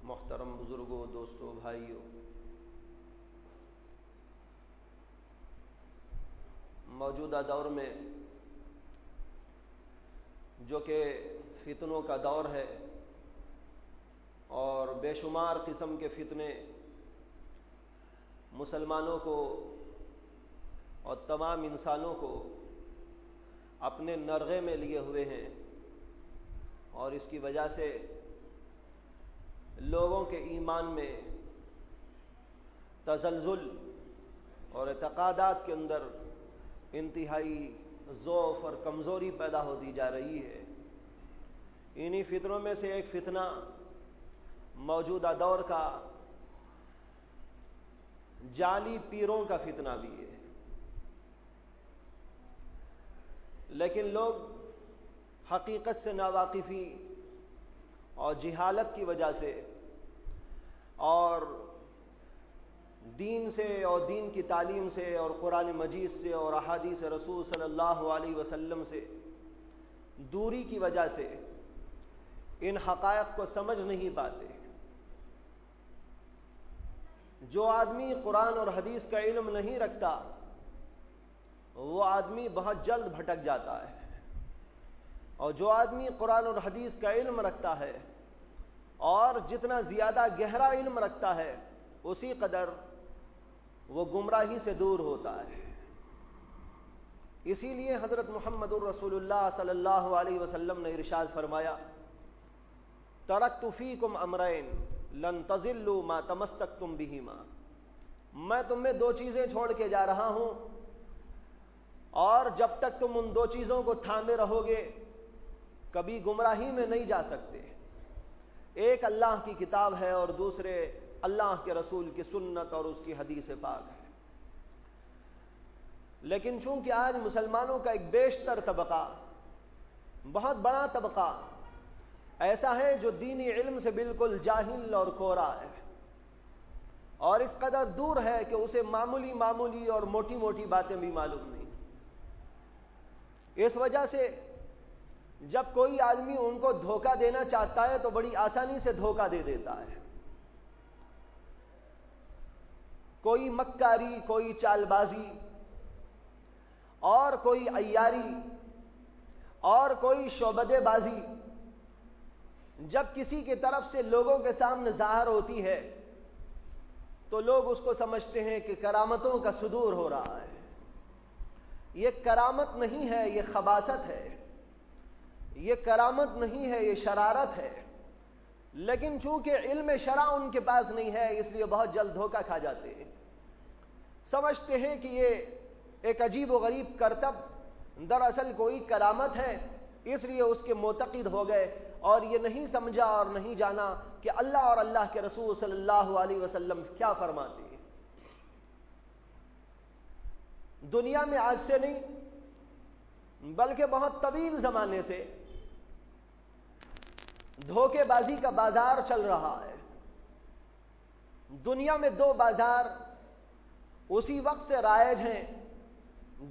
محترم بزرگوں، دوستوں، بھائیوں، موجودہ دور میں جو کہ فتنوں کا دور ہے اور بے شمار قسم کے فتنے مسلمانوں کو اور تمام انسانوں کو اپنے نرغے میں لیے ہوئے ہیں، اور اس کی وجہ سے لوگوں کے ایمان میں تزلزل اور اعتقادات کے اندر انتہائی ضعف اور کمزوری پیدا ہوتی جا رہی ہے۔ انہی فتنوں میں سے ایک فتنہ موجودہ دور کا جعلی پیروں کا فتنہ بھی ہے، لیکن لوگ حقیقت سے ناواقفی اور جہالت کی وجہ سے اور دین سے اور دین کی تعلیم سے اور قرآن مجید سے اور احادیث رسول صلی اللہ علیہ وسلم سے دوری کی وجہ سے ان حقائق کو سمجھ نہیں پاتے۔ جو آدمی قرآن اور حدیث کا علم نہیں رکھتا وہ آدمی بہت جلد بھٹک جاتا ہے، اور جو آدمی قرآن اور حدیث کا علم رکھتا ہے اور جتنا زیادہ گہرا علم رکھتا ہے اسی قدر وہ گمراہی سے دور ہوتا ہے۔ اسی لیے حضرت محمد الرسول اللہ صلی اللہ علیہ وسلم نے ارشاد فرمایا، ترکت فیکم امرین لن تضلوا ما تمسکتم بہما، میں تمہیں دو چیزیں چھوڑ کے جا رہا ہوں، اور جب تک تم ان دو چیزوں کو تھامے رہو گے کبھی گمراہی میں نہیں جا سکتے۔ ایک اللہ کی کتاب ہے اور دوسرے اللہ کے رسول کی سنت اور اس کی حدیث پاک ہے۔ لیکن چونکہ آج مسلمانوں کا ایک بیشتر طبقہ، بہت بڑا طبقہ ایسا ہے جو دینی علم سے بالکل جاہل اور کورا ہے، اور اس قدر دور ہے کہ اسے معمولی اور موٹی موٹی باتیں بھی معلوم نہیں۔ اس وجہ سے جب کوئی آدمی ان کو دھوکہ دینا چاہتا ہے تو بڑی آسانی سے دھوکہ دے دیتا ہے۔ کوئی مکاری، کوئی چال بازی اور کوئی عیاری اور کوئی شعبدے بازی جب کسی کی طرف سے لوگوں کے سامنے ظاہر ہوتی ہے تو لوگ اس کو سمجھتے ہیں کہ کرامتوں کا صدور ہو رہا ہے۔ یہ کرامت نہیں ہے، یہ خباثت ہے، یہ کرامت نہیں ہے، یہ شرارت ہے۔ لیکن چونکہ علم شرع ان کے پاس نہیں ہے اس لیے بہت جلد دھوکہ کھا جاتے ہیں، سمجھتے ہیں کہ یہ ایک عجیب و غریب کرتب دراصل کوئی کرامت ہے، اس لیے اس کے معتقد ہو گئے، اور یہ نہیں سمجھا اور نہیں جانا کہ اللہ اور اللہ کے رسول صلی اللہ علیہ وسلم کیا فرماتے ہیں۔ دنیا میں آج سے نہیں بلکہ بہت طویل زمانے سے دھوکے بازی کا بازار چل رہا ہے۔ دنیا میں دو بازار اسی وقت سے رائج ہیں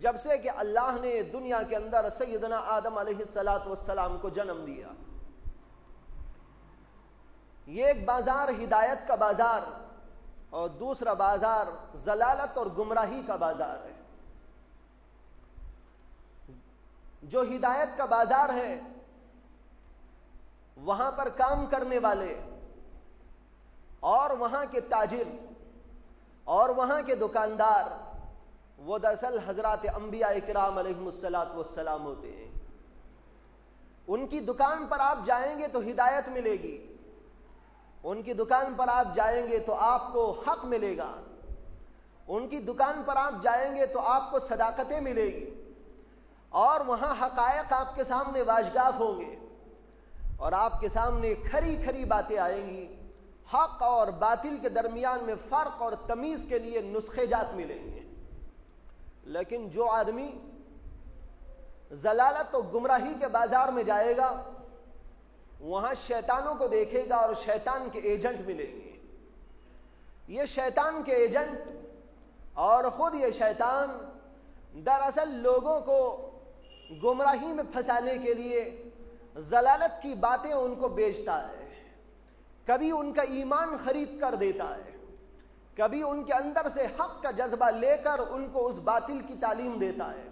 جب سے کہ اللہ نے دنیا کے اندر سیدنا آدم علیہ السلام کو جنم دیا۔ یہ ایک بازار ہدایت کا بازار اور دوسرا بازار ضلالت اور گمراہی کا بازار ہے۔ جو ہدایت کا بازار ہے وہاں پر کام کرنے والے اور وہاں کے تاجر اور وہاں کے دکاندار وہ دراصل حضرات انبیاء کرام علیہم السلام ہوتے ہیں۔ ان کی دکان پر آپ جائیں گے تو ہدایت ملے گی، ان کی دکان پر آپ جائیں گے تو آپ کو حق ملے گا، ان کی دکان پر آپ جائیں گے تو آپ کو صداقتیں ملے گی، اور وہاں حقائق آپ کے سامنے واضح ہوں گے، اور آپ کے سامنے کھری کھری باتیں آئیں گی، حق اور باطل کے درمیان میں فرق اور تمیز کے لیے نسخے جات ملیں گے۔ لیکن جو آدمی ضلالت و گمراہی کے بازار میں جائے گا وہاں شیطانوں کو دیکھے گا اور شیطان کے ایجنٹ ملیں گے۔ یہ شیطان کے ایجنٹ اور خود یہ شیطان دراصل لوگوں کو گمراہی میں پھنسانے کے لیے ضلالت کی باتیں ان کو بیچتا ہے، کبھی ان کا ایمان خرید کر دیتا ہے، کبھی ان کے اندر سے حق کا جذبہ لے کر ان کو اس باطل کی تعلیم دیتا ہے،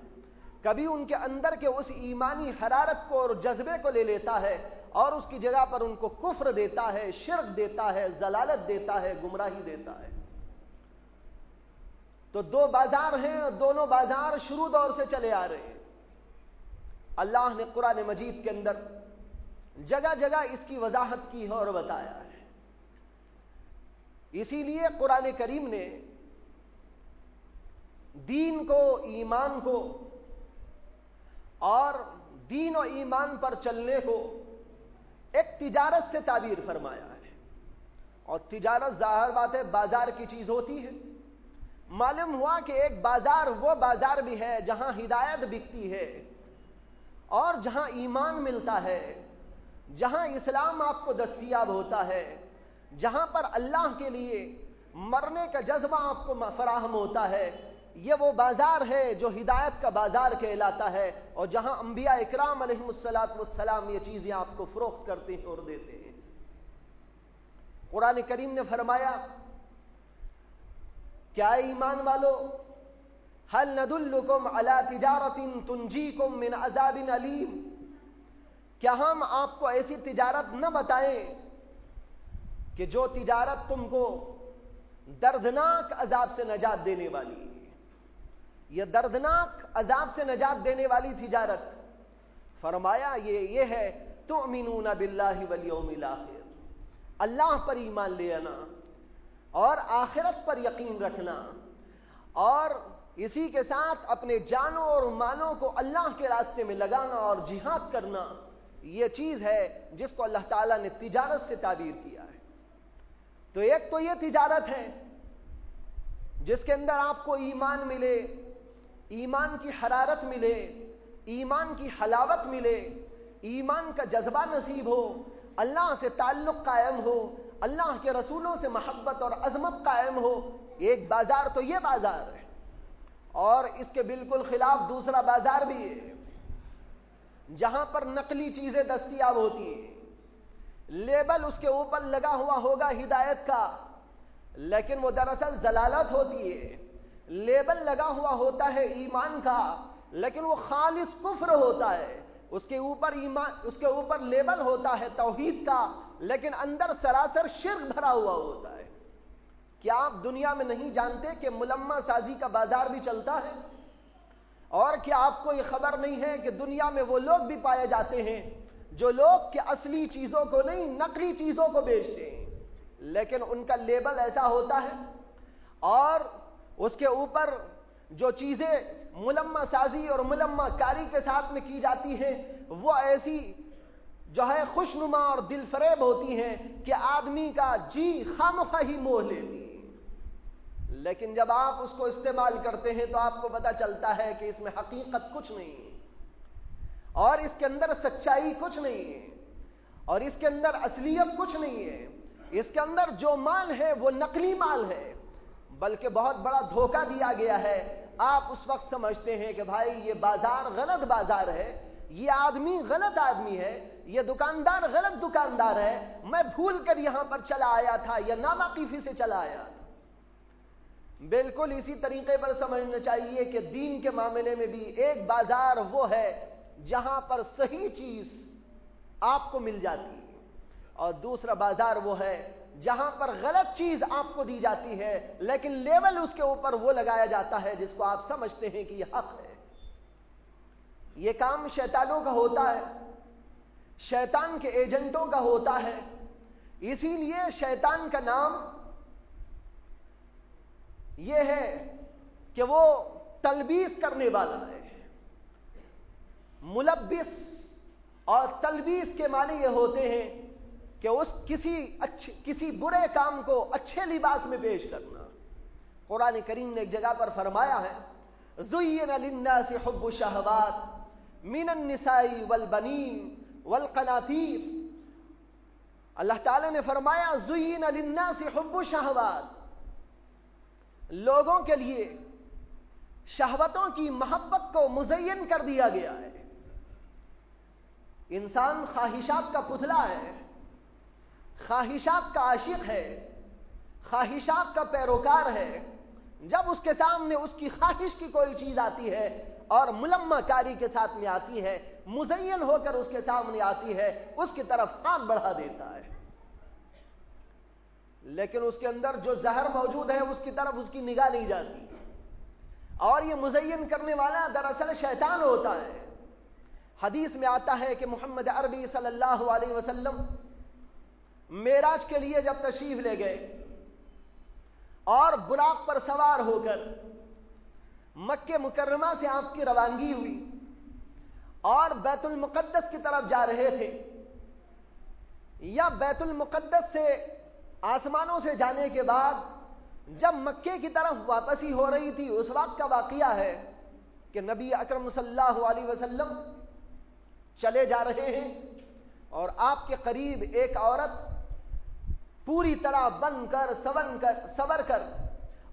کبھی ان کے اندر کے اس ایمانی حرارت کو اور جذبے کو لے لیتا ہے اور اس کی جگہ پر ان کو کفر دیتا ہے، شرک دیتا ہے، ضلالت دیتا ہے، گمراہی دیتا ہے۔ تو دو بازار ہیں، دونوں بازار شروع دور سے چلے آ رہے ہیں۔ اللہ نے قرآن مجید کے اندر جگہ جگہ اس کی وضاحت کی ہے اور بتایا ہے۔ اسی لیے قرآن کریم نے دین کو، ایمان کو اور دین و ایمان پر چلنے کو ایک تجارت سے تعبیر فرمایا ہے، اور تجارت ظاہر بات ہے بازار کی چیز ہوتی ہے۔ معلوم ہوا کہ ایک بازار وہ بازار بھی ہے جہاں ہدایت بکتی ہے اور جہاں ایمان ملتا ہے، جہاں اسلام آپ کو دستیاب ہوتا ہے، جہاں پر اللہ کے لیے مرنے کا جذبہ آپ کو فراہم ہوتا ہے۔ یہ وہ بازار ہے جو ہدایت کا بازار کہلاتا ہے، اور جہاں انبیاء اکرام علیہم السلام یہ چیزیں آپ کو فروخت کرتے ہیں اور دیتے ہیں۔ قرآن کریم نے فرمایا، کیا ایمان والو، هل ندلکم علی تجارت تنجیکم من عذاب علیم، کیا ہم آپ کو ایسی تجارت نہ بتائیں کہ جو تجارت تم کو دردناک عذاب سے نجات دینے والی ہے۔ یہ دردناک عذاب سے نجات دینے والی تجارت، فرمایا یہ ہے تؤمنون باللہ والیوم الآخر، اللہ پر ایمان لے آنا اور آخرت پر یقین رکھنا، اور اسی کے ساتھ اپنے جانوں اور مالوں کو اللہ کے راستے میں لگانا اور جہاد کرنا۔ یہ چیز ہے جس کو اللہ تعالیٰ نے تجارت سے تعبیر کیا ہے۔ تو ایک تو یہ تجارت ہے جس کے اندر آپ کو ایمان ملے، ایمان کی حرارت ملے، ایمان کی حلاوت ملے، ایمان کا جذبہ نصیب ہو، اللہ سے تعلق قائم ہو، اللہ کے رسولوں سے محبت اور عظمت قائم ہو۔ ایک بازار تو یہ بازار ہے، اور اس کے بالکل خلاف دوسرا بازار بھی ہے جہاں پر نقلی چیزیں دستیاب ہوتی ہیں، لیبل اس کے اوپر لگا ہوا ہوگا ہدایت کا، لیکن وہ دراصل ضلالت ہوتی ہے۔ لیبل لگا ہوا ہوتا ہے ایمان کا، لیکن وہ خالص کفر ہوتا ہے۔ اس کے اوپر لیبل ہوتا ہے توحید کا، لیکن اندر سراسر شرک بھرا ہوا ہوتا ہے۔ کیا آپ دنیا میں نہیں جانتے کہ ملمہ سازی کا بازار بھی چلتا ہے؟ اور کیا آپ کو یہ خبر نہیں ہے کہ دنیا میں وہ لوگ بھی پائے جاتے ہیں جو لوگ کہ اصلی چیزوں کو نہیں نقلی چیزوں کو بیچتے ہیں، لیکن ان کا لیبل ایسا ہوتا ہے اور اس کے اوپر جو چیزیں ملمہ سازی اور ملمہ کاری کے ساتھ میں کی جاتی ہیں وہ ایسی جو ہے خوشنما اور دل فریب ہوتی ہیں کہ آدمی کا جی خامخواہ ہی موہ لیتی ہے۔ لیکن جب آپ اس کو استعمال کرتے ہیں تو آپ کو پتہ چلتا ہے کہ اس میں حقیقت کچھ نہیں ہے، اور اس کے اندر سچائی کچھ نہیں ہے، اور اس کے اندر اصلیت کچھ نہیں ہے۔ اس کے اندر جو مال ہے وہ نقلی مال ہے، بلکہ بہت بڑا دھوکہ دیا گیا ہے۔ آپ اس وقت سمجھتے ہیں کہ بھائی یہ بازار غلط بازار ہے، یہ آدمی غلط آدمی ہے، یہ دکاندار غلط دکاندار ہے، میں بھول کر یہاں پر چلا آیا تھا یا ناواقفی سے چلا آیا تھا۔ بالکل اسی طریقے پر سمجھنا چاہیے کہ دین کے معاملے میں بھی ایک بازار وہ ہے جہاں پر صحیح چیز آپ کو مل جاتی ہے، اور دوسرا بازار وہ ہے جہاں پر غلط چیز آپ کو دی جاتی ہے، لیکن لیبل اس کے اوپر وہ لگایا جاتا ہے جس کو آپ سمجھتے ہیں کہ یہ حق ہے۔ یہ کام شیطانوں کا ہوتا ہے، شیطان کے ایجنٹوں کا ہوتا ہے۔ اسی لیے شیطان کا نام یہ ہے کہ وہ تلبیس کرنے والا ہے۔ ملبس اور تلبیس کے معنی یہ ہوتے ہیں کہ کسی برے کام کو اچھے لباس میں پیش کرنا۔ قرآن کریم نے ایک جگہ پر فرمایا ہے زُيِّنَ لِلنَّاسِ حُبُّ الشَّهَوَاتِ مِنَ النِّسَاءِ وَالْبَنِينَ وَالْقَنَاطِيرِ، اللہ تعالیٰ نے فرمایا زُيِّنَ لِلنَّاسِ حُبُّ الشَّهَوَاتِ، لوگوں کے لیے شہوتوں کی محبت کو مزین کر دیا گیا ہے۔ انسان خواہشات کا پتلا ہے، خواہشات کا عاشق ہے، خواہشات کا پیروکار ہے، جب اس کے سامنے اس کی خواہش کی کوئی چیز آتی ہے اور ملمہ کاری کے ساتھ میں آتی ہے، مزین ہو کر اس کے سامنے آتی ہے، اس کی طرف ہاتھ بڑھا دیتا ہے، لیکن اس کے اندر جو زہر موجود ہے اس کی طرف اس کی نگاہ نہیں جاتی، اور یہ مزین کرنے والا دراصل شیطان ہوتا ہے۔ حدیث میں آتا ہے کہ محمد عربی صلی اللہ علیہ وسلم معراج کے لیے جب تشریف لے گئے اور براق پر سوار ہو کر مکہ مکرمہ سے آپ کی روانگی ہوئی اور بیت المقدس کی طرف جا رہے تھے، یا بیت المقدس سے آسمانوں سے جانے کے بعد جب مکے کی طرف واپسی ہو رہی تھی، اس وقت کا واقعہ ہے کہ نبی اکرم صلی اللہ علیہ وسلم چلے جا رہے ہیں اور آپ کے قریب ایک عورت پوری طرح بن کر سور کر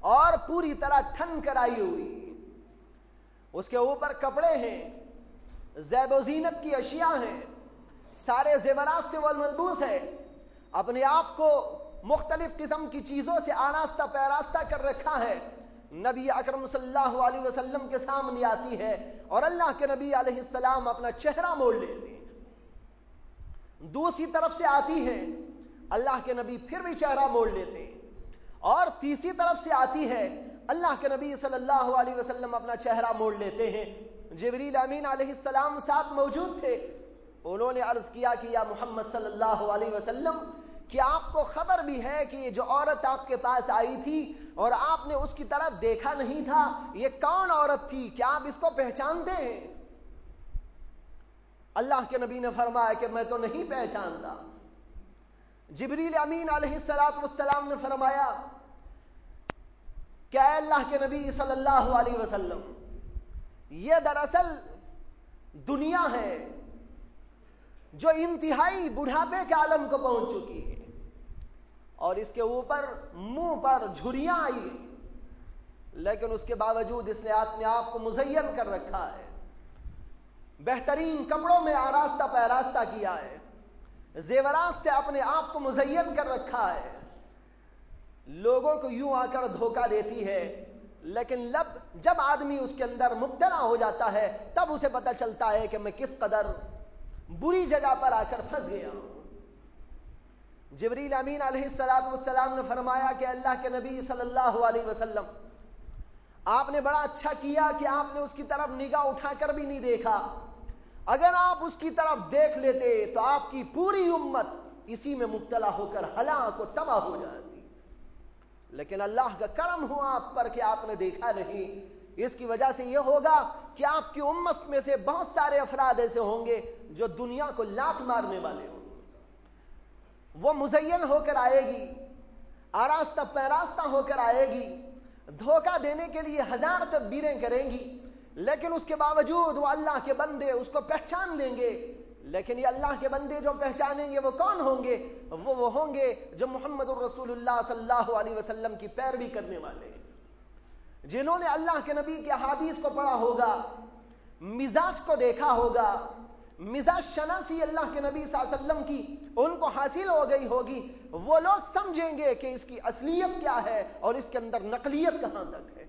اور پوری طرح ٹھن کر آئی ہوئی، اس کے اوپر کپڑے ہیں، زیب و زینت کی اشیاء ہیں، سارے زیورات سے وہ ملبوس ہے، اپنے آپ کو مختلف قسم کی چیزوں سے آراستہ پیراستہ کر رکھا ہے، نبی اکرم صلی اللہ علیہ وسلم کے سامنے آتی ہے اور اللہ کے نبی علیہ السلام اپنا چہرہ موڑ لیتے ہیں، دوسری طرف سے آتی ہے، اللہ کے نبی پھر بھی چہرہ موڑ لیتے ہیں، اور تیسری طرف سے آتی ہے، اللہ کے نبی صلی اللہ علیہ وسلم اپنا چہرہ موڑ لیتے ہیں۔ جبریل امین علیہ السلام ساتھ موجود تھے، انہوں نے عرض کیا کہ یا محمد صلی اللہ علیہ وسلم، کیا آپ کو خبر بھی ہے کہ یہ جو عورت آپ کے پاس آئی تھی اور آپ نے اس کی طرف دیکھا نہیں تھا، یہ کون عورت تھی؟ کیا آپ اس کو پہچانتے ہیں؟ اللہ کے نبی نے فرمایا کہ میں تو نہیں پہچانتا۔ جبریل امین علیہ السلام نے فرمایا کہ اے اللہ کے نبی صلی اللہ علیہ وسلم، یہ دراصل دنیا ہے جو انتہائی بڑھاپے کے عالم کو پہنچ چکی ہے اور اس کے اوپر منہ پر جھریاں آئی ہیں، لیکن اس کے باوجود اس نے اپنے آپ کو مزین کر رکھا ہے، بہترین کپڑوں میں آراستہ پیراستہ کیا ہے، زیورات سے اپنے آپ کو مزین کر رکھا ہے، لوگوں کو یوں آ کر دھوکہ دیتی ہے، لیکن جب آدمی اس کے اندر مبتلا ہو جاتا ہے تب اسے پتہ چلتا ہے کہ میں کس قدر بری جگہ پر آ کر پھنس گیا ہوں۔ جبریل امین علیہ السلام نے فرمایا کہ اللہ کے نبی صلی اللہ علیہ وسلم، آپ نے بڑا اچھا کیا کہ آپ نے اس کی طرف نگاہ اٹھا کر بھی نہیں دیکھا، اگر آپ اس کی طرف دیکھ لیتے تو آپ کی پوری امت اسی میں مبتلا ہو کر ہلاک و تباہ ہو جاتی، لیکن اللہ کا کرم ہوا آپ پر کہ آپ نے دیکھا نہیں۔ اس کی وجہ سے یہ ہوگا کہ آپ کی امت میں سے بہت سارے افراد ایسے ہوں گے جو دنیا کو لات مارنے والے ہوں گے، وہ مزین ہو کر آئے گی، آراستہ پیراستہ ہو کر آئے گی، دھوکہ دینے کے لیے ہزار تدبیریں کریں گی، لیکن اس کے باوجود وہ اللہ کے بندے اس کو پہچان لیں گے، لیکن یہ اللہ کے بندے جو پہچانیں گے وہ کون ہوں گے؟ وہ ہوں گے جو محمد الرسول اللہ صلی اللہ علیہ وسلم کی پیروی کرنے والے ہیں، جنہوں نے اللہ کے نبی کے احادیث کو پڑھا ہوگا، مزاج کو دیکھا ہوگا، مزاج شناسی اللہ کے نبی صلی اللہ علیہ وسلم کی ان کو حاصل ہو گئی ہوگی، وہ لوگ سمجھیں گے کہ اس کی اصلیت کیا ہے اور اس کے اندر نقلیت کہاں تک ہے۔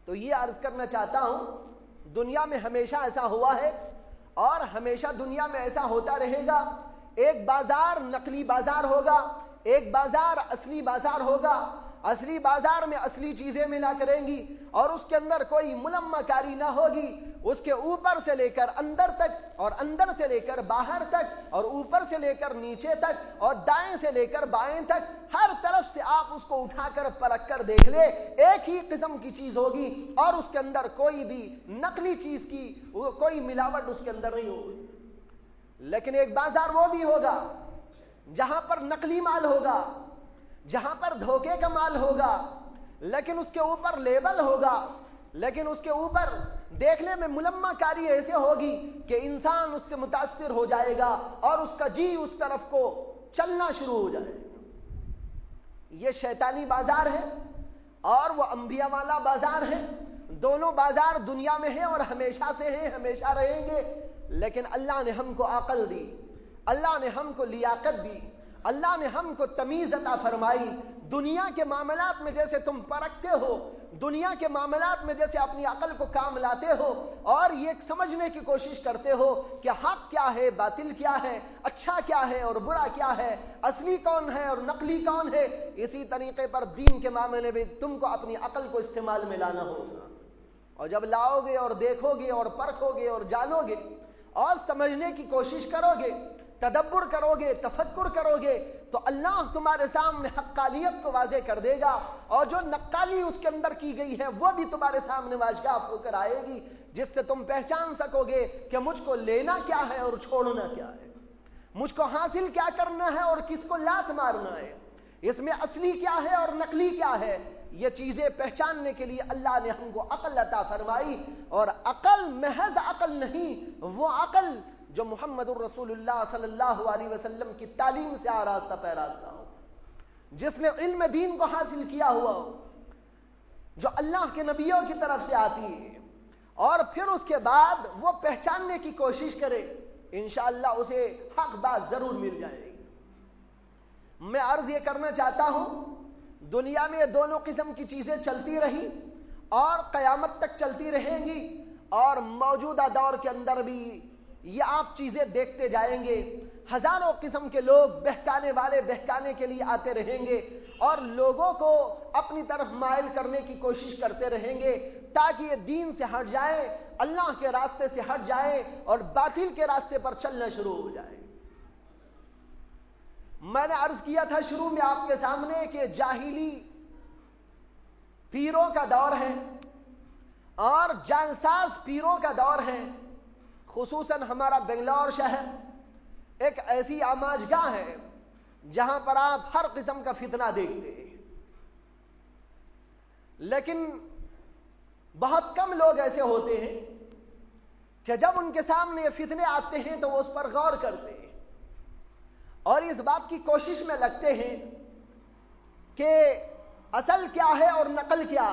تو یہ عرض کرنا چاہتا ہوں، دنیا میں ہمیشہ ایسا ہوا ہے اور ہمیشہ دنیا میں ایسا ہوتا رہے گا، ایک بازار نقلی بازار ہوگا، ایک بازار اصلی بازار ہوگا، اصلی بازار میں اصلی چیزیں ملا کریں گی اور اس کے اندر کوئی ملمہ کاری نہ ہوگی، اس کے اوپر سے لے کر اندر تک اور اندر سے لے کر باہر تک اور اوپر سے لے کر نیچے تک اور دائیں سے لے کر بائیں تک، ہر طرف سے آپ اس کو اٹھا کر پرکھ کر دیکھ لے، ایک ہی قسم کی چیز ہوگی اور اس کے اندر کوئی بھی نقلی چیز کی کوئی ملاوٹ اس کے اندر نہیں ہوگی۔ لیکن ایک بازار وہ بھی ہوگا جہاں پر نقلی مال ہوگا، جہاں پر دھوکے کا مال ہوگا، لیکن اس کے اوپر لیبل ہوگا، لیکن اس کے اوپر دیکھنے میں ملمہ کاری ایسے ہوگی کہ انسان اس سے متاثر ہو جائے گا اور اس کا جی اس طرف کو چلنا شروع ہو جائے گا۔ یہ شیطانی بازار ہے اور وہ انبیاء والا بازار ہے، دونوں بازار دنیا میں ہیں اور ہمیشہ سے ہیں، ہمیشہ رہیں گے، لیکن اللہ نے ہم کو عقل دی، اللہ نے ہم کو لیاقت دی، اللہ نے ہم کو تمیز عطا فرمائی. دنیا کے معاملات میں جیسے تم پرکھتے ہو، دنیا کے معاملات میں جیسے اپنی عقل کو کام لاتے ہو اور یہ سمجھنے کی کوشش کرتے ہو کہ حق کیا ہے، باطل کیا ہے، اچھا کیا ہے اور برا کیا ہے، اصلی کون ہے اور نقلی کون ہے، اسی طریقے پر دین کے معاملے میں تم کو اپنی عقل کو استعمال میں لانا ہوگا. اور جب لاؤ گے اور دیکھو گے اور پرکھو گے اور جانو گے اور سمجھنے کی کوشش کرو گے، تدبر کرو گے، تفکر کرو گے، تو اللہ تمہارے سامنے حقانیت کو واضح کر دے گا، اور جو نقالی اس کے اندر کی گئی ہے وہ بھی تمہارے سامنے واضح ہو کر آئے گی، جس سے تم پہچان سکو گے کہ مجھ کو لینا کیا ہے اور چھوڑنا کیا ہے، مجھ کو حاصل کیا کرنا ہے اور کس کو لات مارنا ہے، اس میں اصلی کیا ہے اور نقلی کیا ہے. یہ چیزیں پہچاننے کے لیے اللہ نے ہم کو عقل عطا فرمائی. اور عقل محض عقل نہیں، وہ عقل جو محمد الرسول اللہ صلی اللہ علیہ وسلم کی تعلیم سے آراستہ پیراستہ ہو، جس نے علم دین کو حاصل کیا ہوا ہو، جو اللہ کے نبیوں کی طرف سے آتی ہے، اور پھر اس کے بعد وہ پہچاننے کی کوشش کرے، انشاءاللہ اسے حق بات ضرور مل جائے گی. میں عرض یہ کرنا چاہتا ہوں، دنیا میں دونوں قسم کی چیزیں چلتی رہی اور قیامت تک چلتی رہیں گی، اور موجودہ دور کے اندر بھی یہ آپ چیزیں دیکھتے جائیں گے. ہزاروں قسم کے لوگ بہکانے والے بہکانے کے لیے آتے رہیں گے اور لوگوں کو اپنی طرف مائل کرنے کی کوشش کرتے رہیں گے تاکہ یہ دین سے ہٹ جائے، اللہ کے راستے سے ہٹ جائے اور باطل کے راستے پر چلنا شروع ہو جائے. میں نے عرض کیا تھا شروع میں آپ کے سامنے کہ جاہلی پیروں کا دور ہے اور جانساز پیروں کا دور ہے. خصوصاً ہمارا بنگلور شہر ایک ایسی آماج گاہ ہے جہاں پر آپ ہر قسم کا فتنہ دیکھتے ہیں، لیکن بہت کم لوگ ایسے ہوتے ہیں کہ جب ان کے سامنے یہ فتنے آتے ہیں تو وہ اس پر غور کرتے ہیں اور اس بات کی کوشش میں لگتے ہیں کہ اصل کیا ہے اور نقل کیا،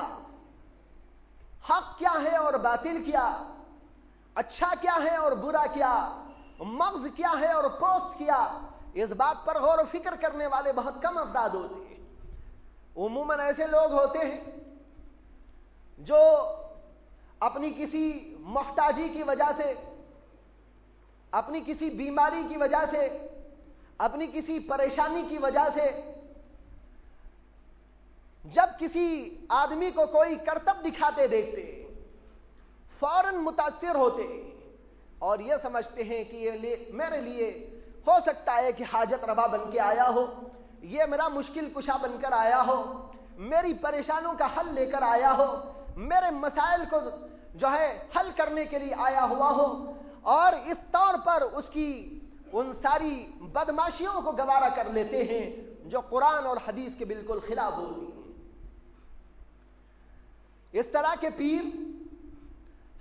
حق کیا ہے اور باطل کیا، اچھا کیا ہے اور برا کیا، مغز کیا ہے اور پوست کیا. اس بات پر غور و فکر کرنے والے بہت کم افراد ہوتے ہیں. عموماً ایسے لوگ ہوتے ہیں جو اپنی کسی محتاجی کی وجہ سے، اپنی کسی بیماری کی وجہ سے، اپنی کسی پریشانی کی وجہ سے جب کسی آدمی کو کوئی کرتب دکھاتے دیکھتے ہیں فوراً متاثر ہوتے ہیں اور یہ سمجھتے ہیں کہ یہ میرے لیے ہو سکتا ہے کہ حاجت روا بن کے آیا ہو، یہ میرا مشکل کشا بن کر آیا ہو، میری پریشانوں کا حل لے کر آیا ہو، میرے مسائل کو جو ہے حل کرنے کے لیے آیا ہوا ہو، اور اس طور پر اس کی ان ساری بدماشیوں کو گوارا کر لیتے ہیں جو قرآن اور حدیث کے بالکل خلاف ہوتی ہیں. اس طرح کے پیر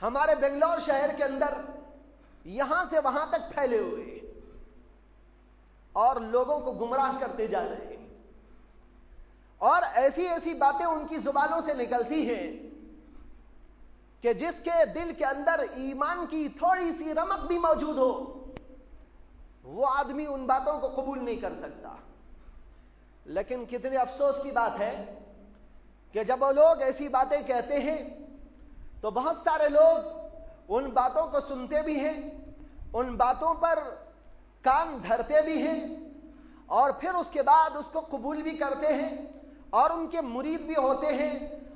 ہمارے بنگلور شہر کے اندر یہاں سے وہاں تک پھیلے ہوئے ہیں اور لوگوں کو گمراہ کرتے جا رہے ہیں، اور ایسی ایسی باتیں ان کی زبانوں سے نکلتی ہیں کہ جس کے دل کے اندر ایمان کی تھوڑی سی رمق بھی موجود ہو وہ آدمی ان باتوں کو قبول نہیں کر سکتا. لیکن کتنے افسوس کی بات ہے کہ جب وہ لوگ ایسی باتیں کہتے ہیں تو بہت سارے لوگ ان باتوں کو سنتے بھی ہیں، ان باتوں پر کان دھرتے بھی ہیں اور پھر اس کے بعد اس کو قبول بھی کرتے ہیں اور ان کے مرید بھی ہوتے ہیں،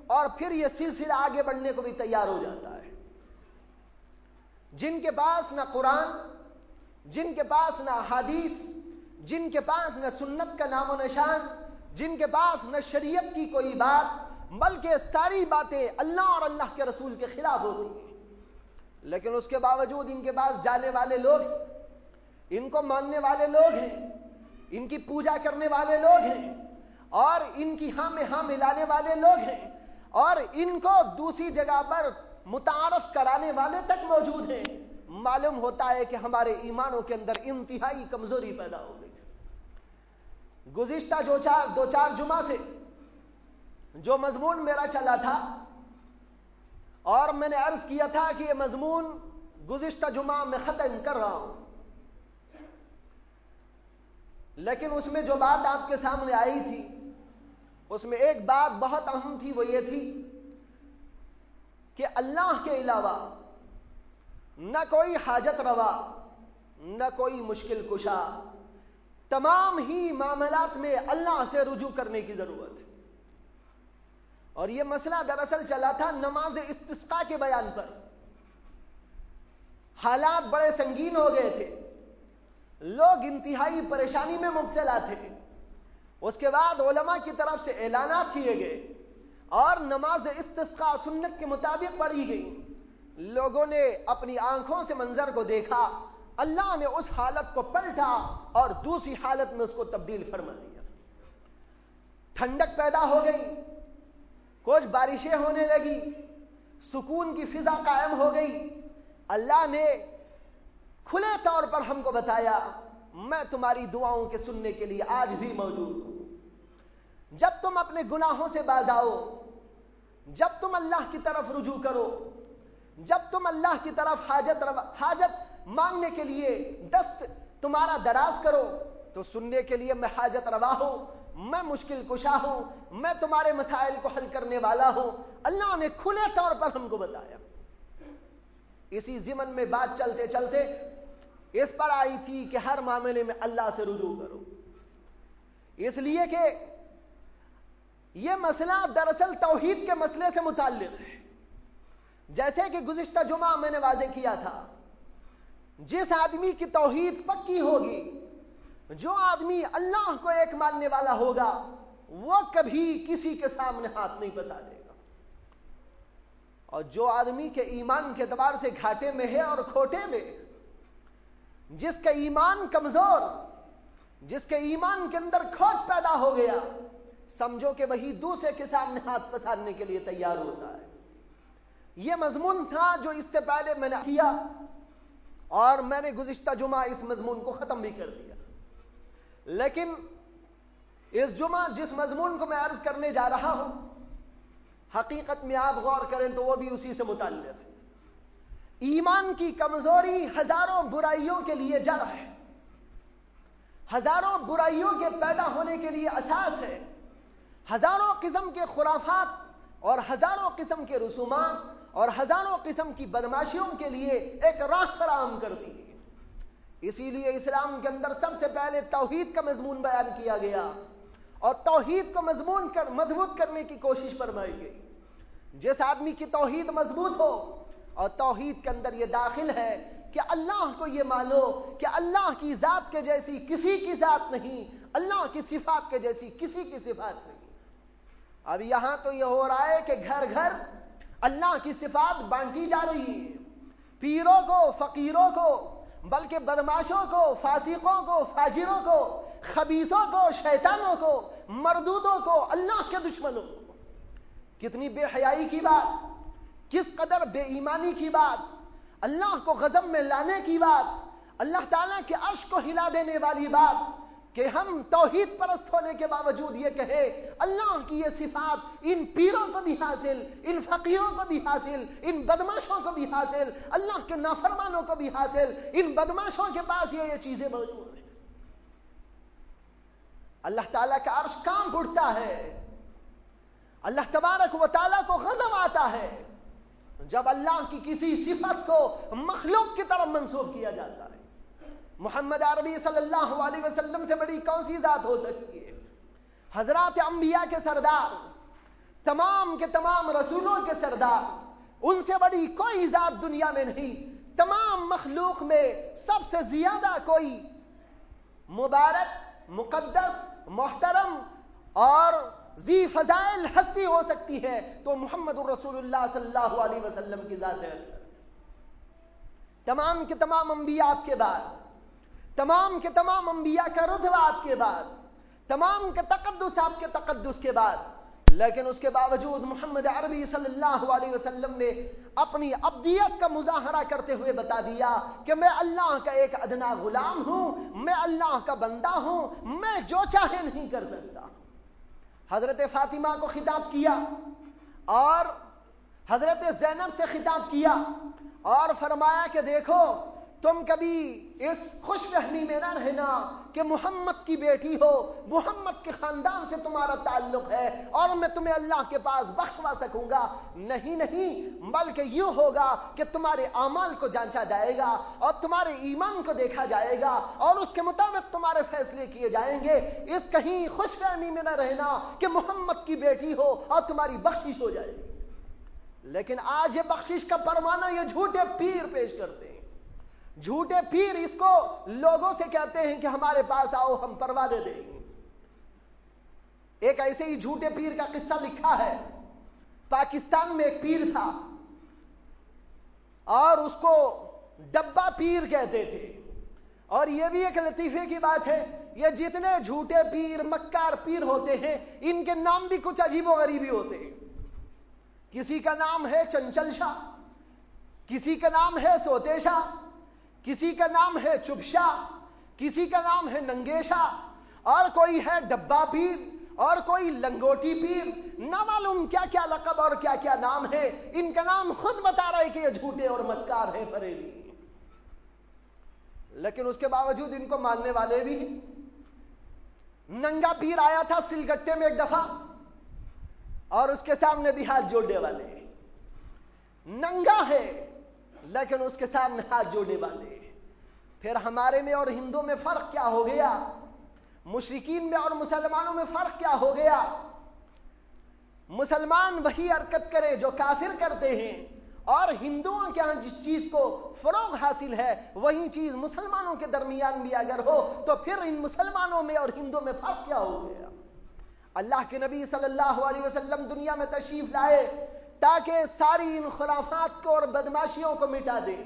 اور پھر یہ سلسلہ آگے بڑھنے کو بھی تیار ہو جاتا ہے. جن کے پاس نہ قرآن، جن کے پاس نہ حدیث، جن کے پاس نہ سنت کا نام و نشان، جن کے پاس نہ شریعت کی کوئی بات، بلکہ ساری باتیں اللہ اور اللہ کے رسول کے خلاف ہوتی ہیں، لیکن اس کے باوجود ان کے پاس جانے والے لوگ، ان کو ماننے والے لوگ ہیں، ان کی پوجا کرنے والے لوگ ہیں اور ان کی ہاں میں ہاں ملانے والے لوگ ہیں، اور ان کو دوسری جگہ پر متعارف کرانے والے تک موجود ہیں. معلوم ہوتا ہے کہ ہمارے ایمانوں کے اندر انتہائی کمزوری پیدا ہو گئی. گزشتہ دو چار جمعہ سے جو مضمون میرا چلا تھا، اور میں نے عرض کیا تھا کہ یہ مضمون گزشتہ جمعہ میں ختم کر رہا ہوں، لیکن اس میں جو بات آپ کے سامنے آئی تھی اس میں ایک بات بہت اہم تھی، وہ یہ تھی کہ اللہ کے علاوہ نہ کوئی حاجت روا نہ کوئی مشکل کشا، تمام ہی معاملات میں اللہ سے رجوع کرنے کی ضرورت ہے۔ اور یہ مسئلہ دراصل چلا تھا نماز استسقاء کے بیان پر۔ حالات بڑے سنگین ہو گئے تھے، لوگ انتہائی پریشانی میں مبتلا تھے۔ اس کے بعد علماء کی طرف سے اعلانات کیے گئے اور نماز استسقاء سنت کے مطابق پڑھی گئی۔ لوگوں نے اپنی آنکھوں سے منظر کو دیکھا، اللہ نے اس حالت کو پلٹا اور دوسری حالت میں اس کو تبدیل فرما دیا۔ ٹھنڈک پیدا ہو گئی، کچھ بارشیں ہونے لگی، سکون کی فضا قائم ہو گئی۔ اللہ نے کھلے طور پر ہم کو بتایا، میں تمہاری دعاؤں کے سننے کے لیے آج بھی موجود ہوں۔ جب تم اپنے گناہوں سے باز آؤ، جب تم اللہ کی طرف رجوع کرو، جب تم اللہ کی طرف حاجت مانگنے کے لیے دست تمہارا دراز کرو، تو سننے کے لیے میں حاجت روا ہوں، میں مشکل کشا ہوں، میں تمہارے مسائل کو حل کرنے والا ہوں۔ اللہ نے کھلے طور پر ہم کو بتایا۔ اسی ضمن میں بات چلتے چلتے اس پر آئی تھی کہ ہر معاملے میں اللہ سے رجوع کرو، اس لیے کہ یہ مسئلہ دراصل توحید کے مسئلے سے متعلق ہے۔ جیسے کہ گزشتہ جمعہ میں نے واضح کیا تھا، جس آدمی کی توحید پکی ہوگی، جو آدمی اللہ کو ایک ماننے والا ہوگا، وہ کبھی کسی کے سامنے ہاتھ نہیں پسارے گا۔ اور جو آدمی کے ایمان کے اعتبار سے گھاٹے میں ہے اور کھوٹے میں، جس کا ایمان کمزور، جس کے ایمان کے اندر کھوٹ پیدا ہو گیا، سمجھو کہ وہی دوسرے کے سامنے ہاتھ پسارنے کے لیے تیار ہوتا ہے۔ یہ مضمون تھا جو اس سے پہلے میں نے کیا، اور میں نے گزشتہ جمعہ اس مضمون کو ختم بھی کر دیا۔ لیکن اس جمعہ جس مضمون کو میں عرض کرنے جا رہا ہوں، حقیقت میں آپ غور کریں تو وہ بھی اسی سے متعلق ہے۔ ایمان کی کمزوری ہزاروں برائیوں کے لیے جڑ ہے، ہزاروں برائیوں کے پیدا ہونے کے لیے اساس ہے، ہزاروں قسم کے خرافات اور ہزاروں قسم کے رسومات اور ہزاروں قسم کی بدماشیوں کے لیے ایک راہ فراہم کرتی ہے۔ اسی لیے اسلام کے اندر سب سے پہلے توحید کا مضمون بیان کیا گیا اور توحید کو مضبوط کرنے کی کوشش فرمائی گئی۔ جس آدمی کی توحید مضبوط ہو اور توحید کے اندر یہ داخل ہے کہ اللہ کو یہ مانو کہ اللہ کی ذات کے جیسی کسی کی ذات نہیں، اللہ کی صفات کے جیسی کسی کی صفات نہیں۔ اب یہاں تو یہ ہو رہا ہے کہ گھر گھر اللہ کی صفات بانٹی جا رہی ہے، پیروں کو، فقیروں کو، بلکہ بدماشوں کو، فاسقوں کو، فاجروں کو، خبیثوں کو، شیطانوں کو، مردودوں کو، اللہ کے دشمنوں کو۔ کتنی بے حیائی کی بات، کس قدر بے ایمانی کی بات، اللہ کو غضب میں لانے کی بات، اللہ تعالیٰ کے عرش کو ہلا دینے والی بات کہ ہم توحید پرست ہونے کے باوجود یہ کہے اللہ کی یہ صفات ان پیروں کو بھی حاصل، ان فقیروں کو بھی حاصل، ان بدماشوں کو بھی حاصل، اللہ کے نافرمانوں کو بھی حاصل، ان بدماشوں کے پاس یہ چیزیں موجود ہیں۔ اللہ تعالیٰ کا عرش کانپ اٹھتا ہے، اللہ تبارک و تعالیٰ کو غضب آتا ہے جب اللہ کی کسی صفت کو مخلوق کی طرف منسوب کیا جاتا ہے۔ محمد عربی صلی اللہ علیہ وسلم سے بڑی کون سی ذات ہو سکتی ہے؟ حضرات انبیاء کے سردار، تمام کے تمام رسولوں کے سردار، ان سے بڑی کوئی ذات دنیا میں نہیں۔ تمام مخلوق میں سب سے زیادہ کوئی مبارک، مقدس، محترم اور ذی فضائل ہستی ہو سکتی ہے تو محمد الرسول اللہ صلی اللہ علیہ وسلم کی ذات ہے۔ تمام کے تمام انبیاء آپ کے بعد، تمام کے تمام انبیاء کا رتبہ آپ کے بعد، تمام کے تقدس آپ کے تقدس کے بعد، لیکن اس کے باوجود محمد عربی صلی اللہ علیہ وسلم نے اپنی عبدیت کا مظاہرہ کرتے ہوئے بتا دیا کہ میں اللہ کا ایک ادنا غلام ہوں، میں اللہ کا بندہ ہوں، میں جو چاہے نہیں کر سکتا۔ حضرت فاطمہ کو خطاب کیا اور حضرت زینب سے خطاب کیا اور فرمایا کہ دیکھو تم کبھی اس خوش فہمی میں نہ رہنا کہ محمد کی بیٹی ہو، محمد کے خاندان سے تمہارا تعلق ہے اور میں تمہیں اللہ کے پاس بخشوا سکوں گا۔ نہیں نہیں، بلکہ یوں ہوگا کہ تمہارے اعمال کو جانچا جائے گا اور تمہارے ایمان کو دیکھا جائے گا اور اس کے مطابق تمہارے فیصلے کیے جائیں گے۔ اس کہیں خوش فہمی میں نہ رہنا کہ محمد کی بیٹی ہو اور تمہاری بخشش ہو جائے گی۔ لیکن آج یہ بخشش کا پروانہ یہ جھوٹے پیر پیش کرتے ہیں۔ جھوٹے پیر اس کو لوگوں سے کہتے ہیں کہ ہمارے پاس آؤ، ہم پروانے دیں گے۔ ایک ایسے ہی جھوٹے پیر کا قصہ لکھا ہے۔ پاکستان میں ایک پیر تھا اور اس کو ڈبہ پیر کہتے تھے۔ اور یہ بھی ایک لطیفے کی بات ہے، یہ جتنے جھوٹے پیر، مکار پیر ہوتے ہیں، ان کے نام بھی کچھ عجیب و غریبی ہوتے ہیں۔ کسی کا نام ہے چنچل شاہ، کسی کا نام ہے سوتے شاہ، کسی کا نام ہے چپ شاہ، کسی کا نام ہے ننگے شاہ، اور کوئی ہے ڈبہ پیر اور کوئی لنگوٹی پیر، نہ معلوم کیا کیا لقب اور کیا کیا نام ہے۔ ان کا نام خود بتا رہا ہے کہ یہ جھوٹے اور مکار ہیں، فریبی ہیں، لیکن اس کے باوجود ان کو ماننے والے بھی ہیں۔ ننگا پیر آیا تھا سلگٹے میں ایک دفعہ اور اس کے سامنے بھی ہاتھ جوڑنے والے ہیں۔ ننگا ہے لیکن اس کے سامنے ہاتھ جوڑنے والے ہیں۔ پھر ہمارے میں اور ہندوؤں میں فرق کیا ہو گیا؟ مشرکین میں اور مسلمانوں میں فرق کیا ہو گیا؟ مسلمان وہی حرکت کرے جو کافر کرتے ہیں، اور ہندوؤں کے ہاں جس چیز کو فروغ حاصل ہے وہی چیز مسلمانوں کے درمیان بھی اگر ہو تو پھر ان مسلمانوں میں اور ہندوؤں میں فرق کیا ہو گیا؟ اللہ کے نبی صلی اللہ علیہ وسلم دنیا میں تشریف لائے تاکہ ساری ان خرافات کو اور بدماشیوں کو مٹا دے۔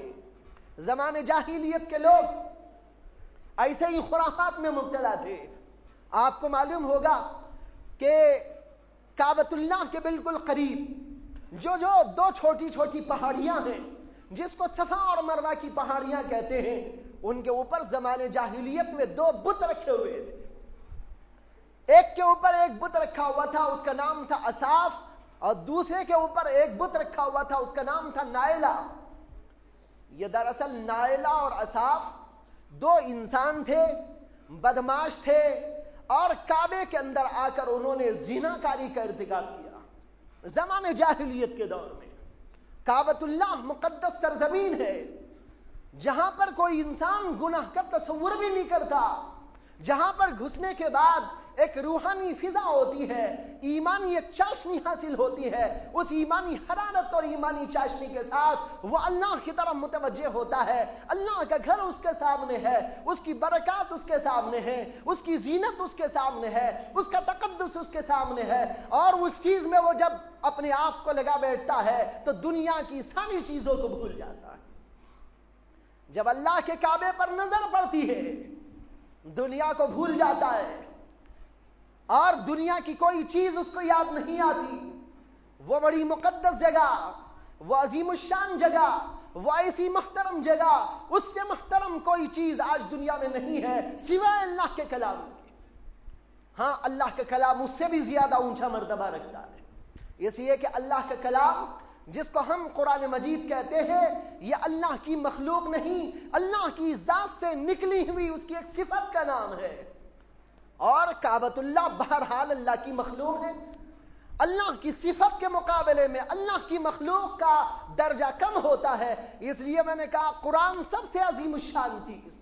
زمانے جاہلیت کے لوگ ایسے ہی خرافات میں مبتلا تھے۔ آپ کو معلوم ہوگا کہ کعبۃ اللہ کے بالکل قریب جو دو چھوٹی چھوٹی پہاڑیاں ہیں جس کو صفا اور مروہ کی پہاڑیاں کہتے ہیں، ان کے اوپر زمانے جاہلیت میں دو بت رکھے ہوئے تھے۔ ایک کے اوپر ایک بت رکھا ہوا تھا، اس کا نام تھا اصاف، اور دوسرے کے اوپر ایک بت رکھا ہوا تھا، اس کا نام تھا نائلہ۔ یہ دراصل نائلہ اور اصاف دو انسان تھے، بدماش تھے، اور کعبے کے اندر آ کر انہوں نے زنا کاری کا ارتکاب کیا زمانے جاہلیت کے دور میں۔ کعبۃ اللہ مقدس سرزمین ہے جہاں پر کوئی انسان گناہ کا تصور بھی نہیں کرتا، جہاں پر گھسنے کے بعد ایک روحانی فضا ہوتی ہے، ایمانی ایک چاشنی حاصل ہوتی ہے، اس ایمانی حرارت اور ایمانی چاشنی کے ساتھ وہ اللہ کی طرف متوجہ ہوتا ہے۔ اللہ کا گھر اس کے سامنے ہے، اس کی برکات اس کے سامنے ہے، اس کی زینت اس کے سامنے ہے، اس کا تقدس اس کے سامنے ہے، اور اس چیز میں وہ جب اپنے آپ کو لگا بیٹھتا ہے تو دنیا کی ساری چیزوں کو بھول جاتا ہے۔ جب اللہ کے کعبے پر نظر پڑتی ہے دنیا کو بھول جاتا ہے، اور دنیا کی کوئی چیز اس کو یاد نہیں آتی۔ وہ بڑی مقدس جگہ، وہ عظیم الشان جگہ، وہ ایسی محترم جگہ، اس سے محترم کوئی چیز آج دنیا میں نہیں ہے سوائے اللہ کے کلام کے۔ ہاں، اللہ کا کلام اس سے بھی زیادہ اونچا مرتبہ رکھتا ہے، اس لیے کہ اللہ کا کلام جس کو ہم قرآن مجید کہتے ہیں یہ اللہ کی مخلوق نہیں، اللہ کی ذات سے نکلی ہوئی اس کی ایک صفت کا نام ہے۔ اور کعبۃ اللہ بہرحال اللہ کی مخلوق ہے۔ اللہ کی صفت کے مقابلے میں اللہ کی مخلوق کا درجہ کم ہوتا ہے، اس لیے میں نے کہا قرآن سب سے عظیم الشان چیز۔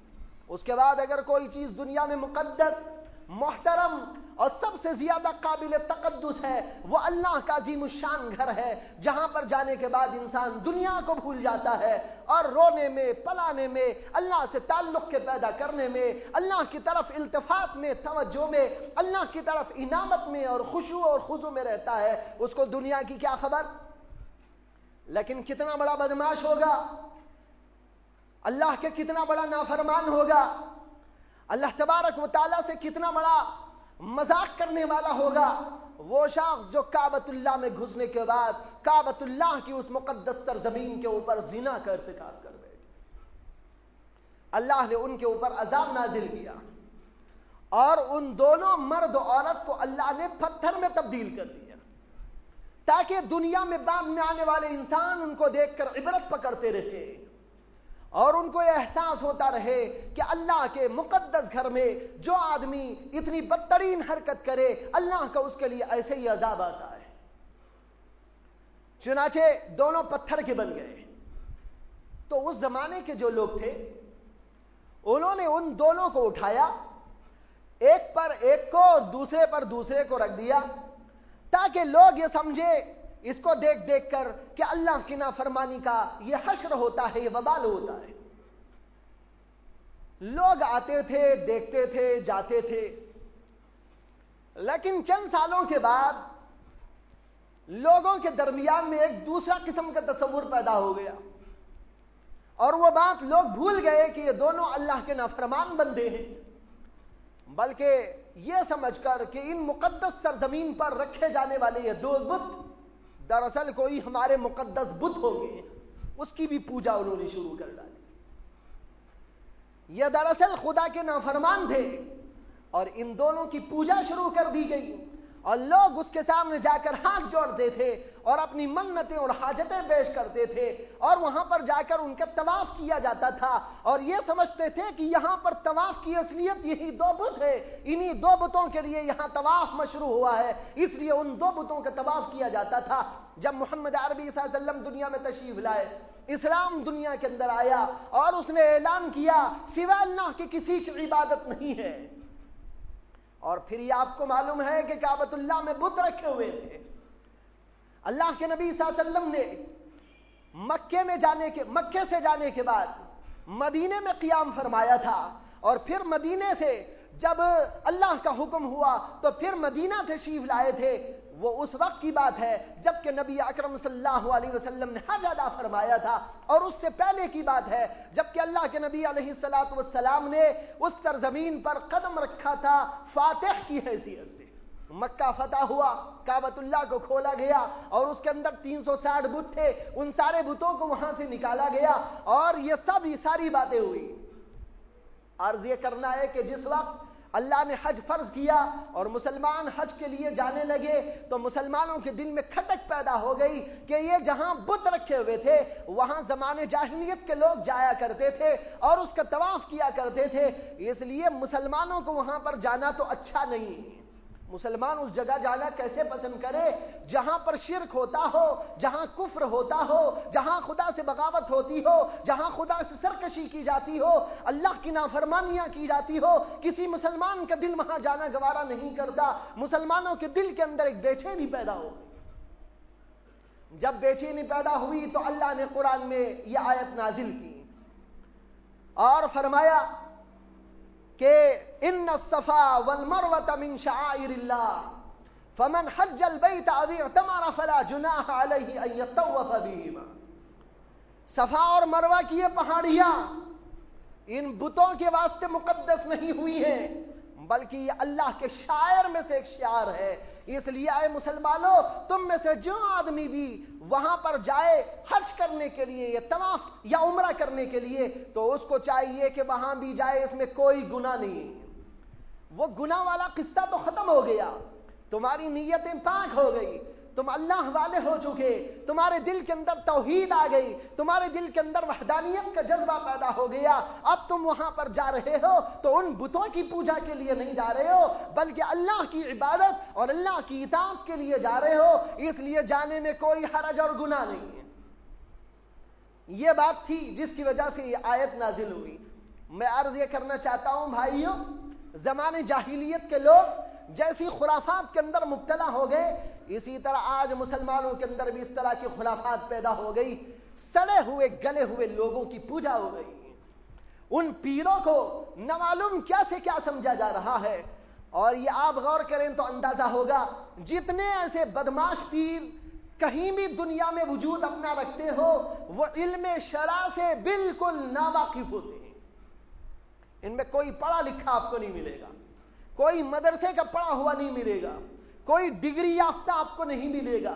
اس کے بعد اگر کوئی چیز دنیا میں مقدس، محترم اور سب سے زیادہ قابل تقدس ہے وہ اللہ کا عظیم الشان گھر ہے، جہاں پر جانے کے بعد انسان دنیا کو بھول جاتا ہے اور رونے میں، پلانے میں، اللہ سے تعلق کے پیدا کرنے میں، اللہ کی طرف التفات میں، توجہ میں، اللہ کی طرف انابت میں اور خشوع اور خضوع میں رہتا ہے۔ اس کو دنیا کی کیا خبر؟ لیکن کتنا بڑا بدماش ہوگا، اللہ کے کتنا بڑا نافرمان ہوگا، اللہ تبارک و تعالیٰ سے کتنا بڑا مذاق کرنے والا ہوگا وہ شخص جو کعبۃ اللہ میں گھسنے کے بعد کعبۃ اللہ کی اس مقدس سرزمین کے اوپر زنا کا ارتکاب کر بیٹھے۔ اللہ نے ان کے اوپر عذاب نازل کیا اور ان دونوں مرد و عورت کو اللہ نے پتھر میں تبدیل کر دیا تاکہ دنیا میں بعد میں آنے والے انسان ان کو دیکھ کر عبرت پکڑتے رہے اور ان کو یہ احساس ہوتا رہے کہ اللہ کے مقدس گھر میں جو آدمی اتنی بدترین حرکت کرے اللہ کا اس کے لیے ایسے ہی عذاب آتا ہے۔ چنانچہ دونوں پتھر کے بن گئے۔ تو اس زمانے کے جو لوگ تھے انہوں نے ان دونوں کو اٹھایا، ایک پر ایک کو اور دوسرے پر دوسرے کو رکھ دیا، تاکہ لوگ یہ سمجھے اس کو دیکھ دیکھ کر کہ اللہ کی نافرمانی کا یہ حشر ہوتا ہے، یہ وبال ہوتا ہے۔ لوگ آتے تھے، دیکھتے تھے، جاتے تھے، لیکن چند سالوں کے بعد لوگوں کے درمیان میں ایک دوسرا قسم کا تصور پیدا ہو گیا، اور وہ بات لوگ بھول گئے کہ یہ دونوں اللہ کے نافرمان بندے ہیں، بلکہ یہ سمجھ کر کہ ان مقدس سرزمین پر رکھے جانے والے یہ دو بت دراصل کوئی ہمارے مقدس بت ہوں گے، اس کی بھی پوجا انہوں نے شروع کر ڈالی۔ یہ دراصل خدا کے نافرمان تھے اور ان دونوں کی پوجا شروع کر دی گئی، اور لوگ اس کے سامنے جا کر ہاتھ جوڑتے تھے اور اپنی منتیں اور حاجتیں پیش کرتے تھے، اور وہاں پر جا کر ان کا طواف کیا جاتا تھا، اور یہ سمجھتے تھے کہ یہاں پر طواف کی اصلیت یہی دو بت ہے، انہی دو بتوں کے لیے یہاں طواف مشروع ہوا ہے، اس لیے ان دو بتوں کا طواف کیا جاتا تھا۔ جب محمد عربی صلی اللہ علیہ وسلم دنیا میں تشریف لائے، اسلام دنیا کے اندر آیا، اور اس نے اعلان کیا سوائے اللہ کے کسی کی عبادت نہیں ہے، اور پھر یہ آپ کو معلوم ہے کہ کعبۃ اللہ میں بت رکھے ہوئے تھے۔ اللہ کے نبی صلی اللہ علیہ وسلم نے مکے سے جانے کے بعد مدینے میں قیام فرمایا تھا، اور پھر مدینے سے جب اللہ کا حکم ہوا تو پھر مدینہ تشریف لائے تھے۔ وہ اس وقت کی بات ہے جب کہ نبی اکرم صلی اللہ علیہ وسلم نے حج ادا فرمایا تھا، اور اس سے پہلے کی بات ہے جب کہ اللہ کے نبی علیہ السلام نے اس سرزمین پر قدم رکھا تھا فاتح کی حیثیت سے۔ مکہ فتح ہوا، کعبۃ اللہ کو کھولا گیا، اور اس کے اندر 360 بت تھے، ان سارے بتوں کو وہاں سے نکالا گیا، اور یہ ساری باتیں ہوئی۔ عرض یہ کرنا ہے کہ جس وقت اللہ نے حج فرض کیا اور مسلمان حج کے لیے جانے لگے تو مسلمانوں کے دل میں کھٹک پیدا ہو گئی کہ یہ جہاں بت رکھے ہوئے تھے وہاں زمانے جاہلیت کے لوگ جایا کرتے تھے اور اس کا طواف کیا کرتے تھے، اس لیے مسلمانوں کو وہاں پر جانا تو اچھا نہیں۔ مسلمان اس جگہ جانا کیسے پسند کرے جہاں پر شرک ہوتا ہو، جہاں کفر ہوتا ہو، جہاں خدا سے بغاوت ہوتی ہو، جہاں خدا سے سرکشی کی جاتی ہو، اللہ کی نافرمانیاں کی جاتی ہو۔ کسی مسلمان کا دل وہاں جانا گوارا نہیں کرتا۔ مسلمانوں کے دل کے اندر ایک بے چینی پیدا ہو گئی۔ جب بے چینی پیدا ہوئی تو اللہ نے قرآن میں یہ آیت نازل کی اور فرمایا کہ ان الصفا والمروۃ من شعائر اللہ فمن حج البیت او اعتمر فلا جناح علیہ ان یطوف بہما۔ صفا اور مروہ کی یہ پہاڑیاں ان بتوں کے واسطے مقدس نہیں ہوئی ہیں، بلکہ یہ اللہ کے شاعر میں سے ایک شعار ہے۔ اس لیے اے مسلمانوں، تم میں سے جو آدمی بھی وہاں پر جائے حج کرنے کے لیے یا طواف یا عمرہ کرنے کے لیے تو اس کو چاہیے کہ وہاں بھی جائے، اس میں کوئی گناہ نہیں۔ وہ گناہ والا قصہ تو ختم ہو گیا، تمہاری نیتیں پاک ہو گئی، تم اللہ والے ہو چکے، تمہارے دل کے اندر توحید آ گئی، تمہارے دل کے اندر وحدانیت کا جذبہ پیدا ہو گیا۔ اب تم وہاں پر جا رہے ہو تو ان بتوں کی پوجا کے لیے نہیں جا رہے ہو بلکہ اللہ کی عبادت اور اللہ کی اطاعت کے لیے جا رہے ہو، اس لیے جانے میں کوئی حرج اور گناہ نہیں ہے۔ یہ بات تھی جس کی وجہ سے یہ آیت نازل ہوئی۔ میں عرض یہ کرنا چاہتا ہوں بھائیوں، زمانے جاہلیت کے لوگ جیسی خرافات کے اندر مبتلا ہو گئے، اسی طرح آج مسلمانوں کے اندر بھی اس طرح کی خرافات پیدا ہو گئی۔ سڑے ہوئے گلے ہوئے لوگوں کی پوجا ہو گئی، ان پیروں کو نہ معلوم کیا سے کیا سمجھا جا رہا ہے۔ اور یہ آپ غور کریں تو اندازہ ہوگا جتنے ایسے بدماش پیر کہیں بھی دنیا میں وجود اپنا رکھتے ہو وہ علم شرع سے بالکل ناواقف ہوتے ہیں۔ ان میں کوئی پڑھا لکھا آپ کو نہیں ملے گا، کوئی مدرسے کا پڑھا ہوا نہیں ملے گا، کوئی ڈگری یافتہ آپ کو نہیں ملے گا،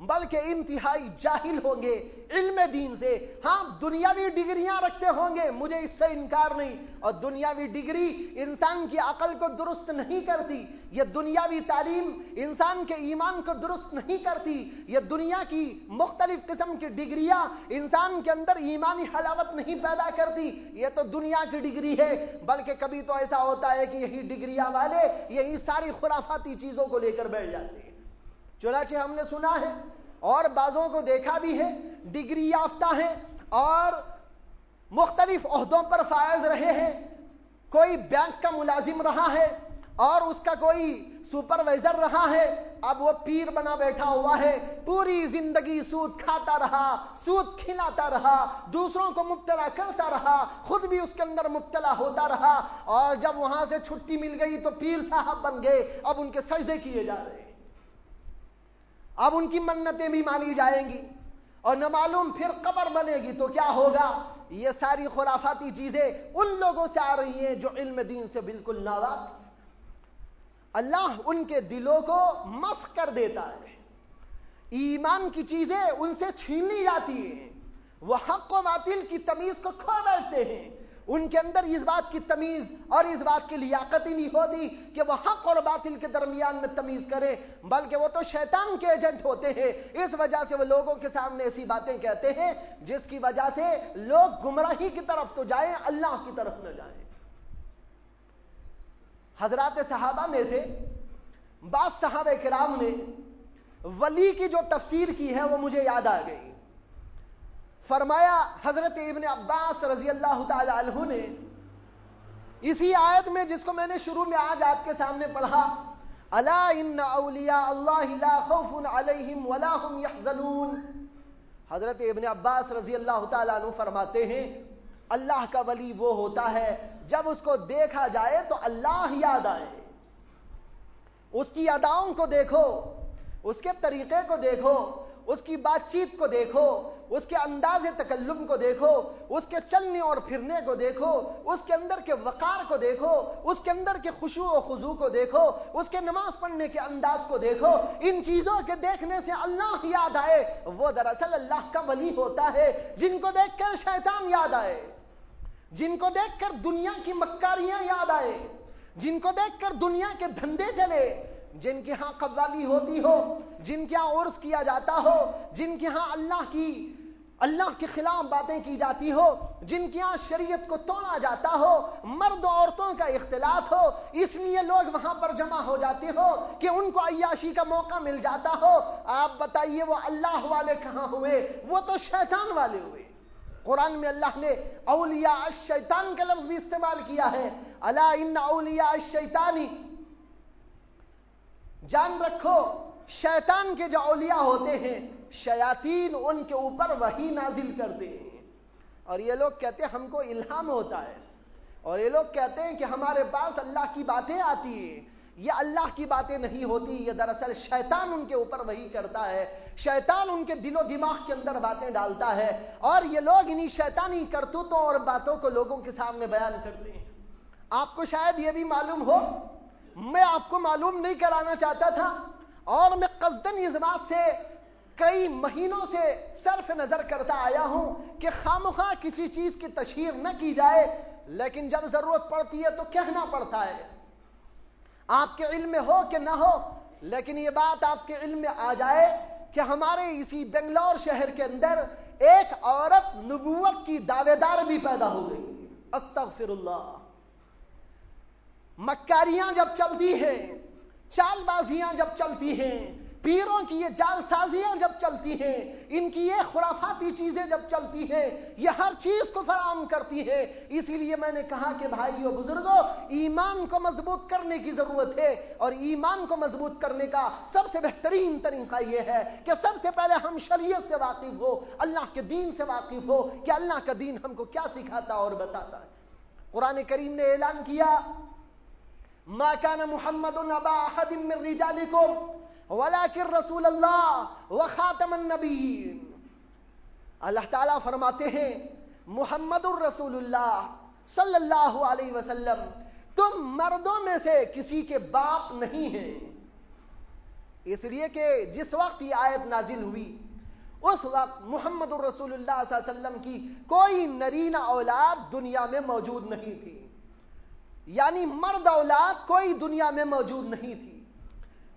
بلکہ انتہائی جاہل ہوں گے علم دین سے۔ ہاں دنیاوی ڈگریاں رکھتے ہوں گے، مجھے اس سے انکار نہیں، اور دنیاوی ڈگری انسان کی عقل کو درست نہیں کرتی، یہ دنیاوی تعلیم انسان کے ایمان کو درست نہیں کرتی، یہ دنیا کی مختلف قسم کی ڈگریاں انسان کے اندر ایمانی حلاوت نہیں پیدا کرتی، یہ تو دنیا کی ڈگری ہے۔ بلکہ کبھی تو ایسا ہوتا ہے کہ یہی ڈگریاں والے یہی ساری خرافاتی چیزوں کو لے کر بیٹھ جاتے ہیں۔ چنانچہ ہم نے سنا ہے اور بعضوں کو دیکھا بھی ہے، ڈگری یافتہ ہیں اور مختلف عہدوں پر فائز رہے ہیں، کوئی بینک کا ملازم رہا ہے اور اس کا کوئی سپروائزر رہا ہے، اب وہ پیر بنا بیٹھا ہوا ہے، پوری زندگی سود کھاتا رہا، سود کھلاتا رہا، دوسروں کو مبتلا کرتا رہا، خود بھی اس کے اندر مبتلا ہوتا رہا، اور جب وہاں سے چھٹی مل گئی تو پیر صاحب بن گئے، اب ان کے سجدے کیے جا رہے ہیں، اب ان کی منتیں بھی مانی جائیں گی، اور نہ معلوم پھر قبر بنے گی تو کیا ہوگا۔ یہ ساری خرافاتی چیزیں ان لوگوں سے آ رہی ہیں جو علم دین سے بالکل ناواقف۔ اللہ ان کے دلوں کو مسخ کر دیتا ہے، ایمان کی چیزیں ان سے چھین لی جاتی ہیں، وہ حق و باطل کی تمیز کو کھو بیٹھتے ہیں، ان کے اندر اس بات کی تمیز اور اس بات کی لیاقت ہی نہیں ہوتی کہ وہ حق اور باطل کے درمیان میں تمیز کریں، بلکہ وہ تو شیطان کے ایجنٹ ہوتے ہیں۔ اس وجہ سے وہ لوگوں کے سامنے ایسی باتیں کہتے ہیں جس کی وجہ سے لوگ گمراہی کی طرف تو جائیں، اللہ کی طرف نہ جائیں۔ حضرات صحابہ میں سے بعض صحابہ کرام نے ولی کی جو تفسیر کی ہے وہ مجھے یاد آ گئی۔ فرمایا حضرت ابن عباس رضی اللہ تعالی عنہ نے اسی آیت میں جس کو میں نے شروع میں آج آپ کے سامنے پڑھا، الا ان اولیاء اللہ لا خوف علیہم ولا هم يحزنون، حضرت ابن عباس رضی اللہ تعالی عنہ فرماتے ہیں اللہ کا ولی وہ ہوتا ہے جب اس کو دیکھا جائے تو اللہ یاد آئے، اس کی اداؤں کو دیکھو، اس کے طریقے کو دیکھو، اس کی بات چیت کو دیکھو، اس کے انداز تکلم کو دیکھو، اس کے چلنے اور پھرنے کو دیکھو، اس کے اندر کے وقار کو دیکھو، اس کے اندر کے خشوع و خضوع کو دیکھو، اس کے نماز پڑھنے کے انداز کو دیکھو، ان چیزوں کے دیکھنے سے اللہ یاد آئے، وہ دراصل اللہ کا ولی ہوتا ہے۔ جن کو دیکھ کر شیطان یاد آئے، جن کو دیکھ کر دنیا کی مکاریاں یاد آئے، جن کو دیکھ کر دنیا کے دھندے چلے، جن کے ہاں قوالی ہوتی ہو، جن کے ہاں عرس کیا جاتا ہو، جن کے ہاں اللہ کے خلاف باتیں کی جاتی ہو، جن کے ہاں شریعت کو توڑا جاتا ہو، مرد و عورتوں کا اختلاط ہو، اس لیے لوگ وہاں پر جمع ہو جاتے ہو کہ ان کو عیاشی کا موقع مل جاتا ہو۔ آپ بتائیے وہ اللہ والے کہاں ہوئے، وہ تو شیطان والے ہوئے۔ قرآن میں اللہ نے اولیاء الشیطان کا لفظ بھی استعمال کیا ہے، الا ان اولیاء الشیطان، جان رکھو شیطان کے جو اولیاء ہوتے ہیں شیاطین ان کے اوپر وحی نازل کرتے ہیں، اور یہ لوگ کہتے ہیں ہم کو الہام ہوتا ہے، اور یہ لوگ کہتے ہیں کہ ہمارے پاس اللہ کی باتیں آتی ہیں، یہ اللہ کی باتیں نہیں ہوتی، یہ دراصل شیطان ان کے اوپر وحی کرتا ہے، شیطان ان کے دل و دماغ کے اندر باتیں ڈالتا ہے، اور یہ لوگ انہی شیطانی کرتوتوں اور باتوں کو لوگوں کے سامنے بیان کرتے ہیں۔ آپ کو شاید یہ بھی معلوم ہو، میں آپ کو معلوم نہیں کرانا چاہتا تھا، اور میں قصداً اس بات سے کئی مہینوں سے صرف نظر کرتا آیا ہوں کہ خامخواہ کسی چیز کی تشہیر نہ کی جائے، لیکن جب ضرورت پڑتی ہے تو کہنا پڑتا ہے، آپ کے علم میں ہو کہ نہ ہو، لیکن یہ بات آپ کے علم میں آ جائے کہ ہمارے اسی بنگلور شہر کے اندر ایک عورت نبوت کی دعوے دار بھی پیدا ہو گئی۔ استغفر اللہ۔ مکاریاں جب چلتی ہیں، چال بازیاں جب چلتی ہیں، پیروں کی یہ جال سازیاں جب چلتی ہیں، ان کی یہ خرافاتی چیزیں جب چلتی ہیں، یہ ہر چیز کو فراہم کرتی ہے۔ اسی لیے میں نے کہا کہ بھائیو بزرگوں، ایمان کو مضبوط کرنے کی ضرورت ہے، اور ایمان کو مضبوط کرنے کا سب سے بہترین طریقہ یہ ہے کہ سب سے پہلے ہم شریعت سے واقف ہو، اللہ کے دین سے واقف ہو کہ اللہ کا دین ہم کو کیا سکھاتا اور بتاتا ہے۔ قرآن کریم نے اعلان کیا، ما كان محمد ابا احد من رجالكم ولكن رسول اللہ وخاتم النبیین۔ اللہ تعالیٰ فرماتے ہیں محمد الرسول اللہ صلی اللہ علیہ وسلم تم مردوں میں سے کسی کے باپ نہیں ہیں، اس لیے کہ جس وقت یہ آیت نازل ہوئی اس وقت محمد الرسول اللہ صلی اللہ علیہ وسلم کی کوئی نرینہ اولاد دنیا میں موجود نہیں تھی، یعنی مرد اولاد کوئی دنیا میں موجود نہیں تھی۔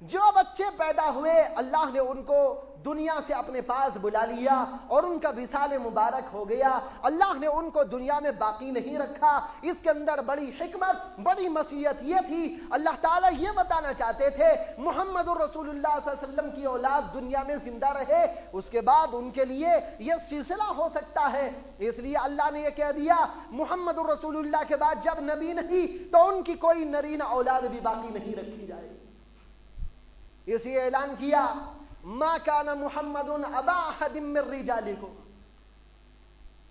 جو بچے پیدا ہوئے اللہ نے ان کو دنیا سے اپنے پاس بلا لیا اور ان کا وصال مبارک ہو گیا۔ اللہ نے ان کو دنیا میں باقی نہیں رکھا۔ اس کے اندر بڑی حکمت، بڑی مصیت یہ تھی، اللہ تعالیٰ یہ بتانا چاہتے تھے محمد الرسول اللہ صلی اللہ علیہ وسلم کی اولاد دنیا میں زندہ رہے، اس کے بعد ان کے لیے یہ سلسلہ ہو سکتا ہے۔ اس لیے اللہ نے یہ کہہ دیا محمد الرسول اللہ کے بعد جب نبی نہیں تو ان کی کوئی نرینہ اولاد بھی باقی نہیں رکھی جائے۔ اسی اعلان کیا ما کان محمد ابا احد من رجالکم،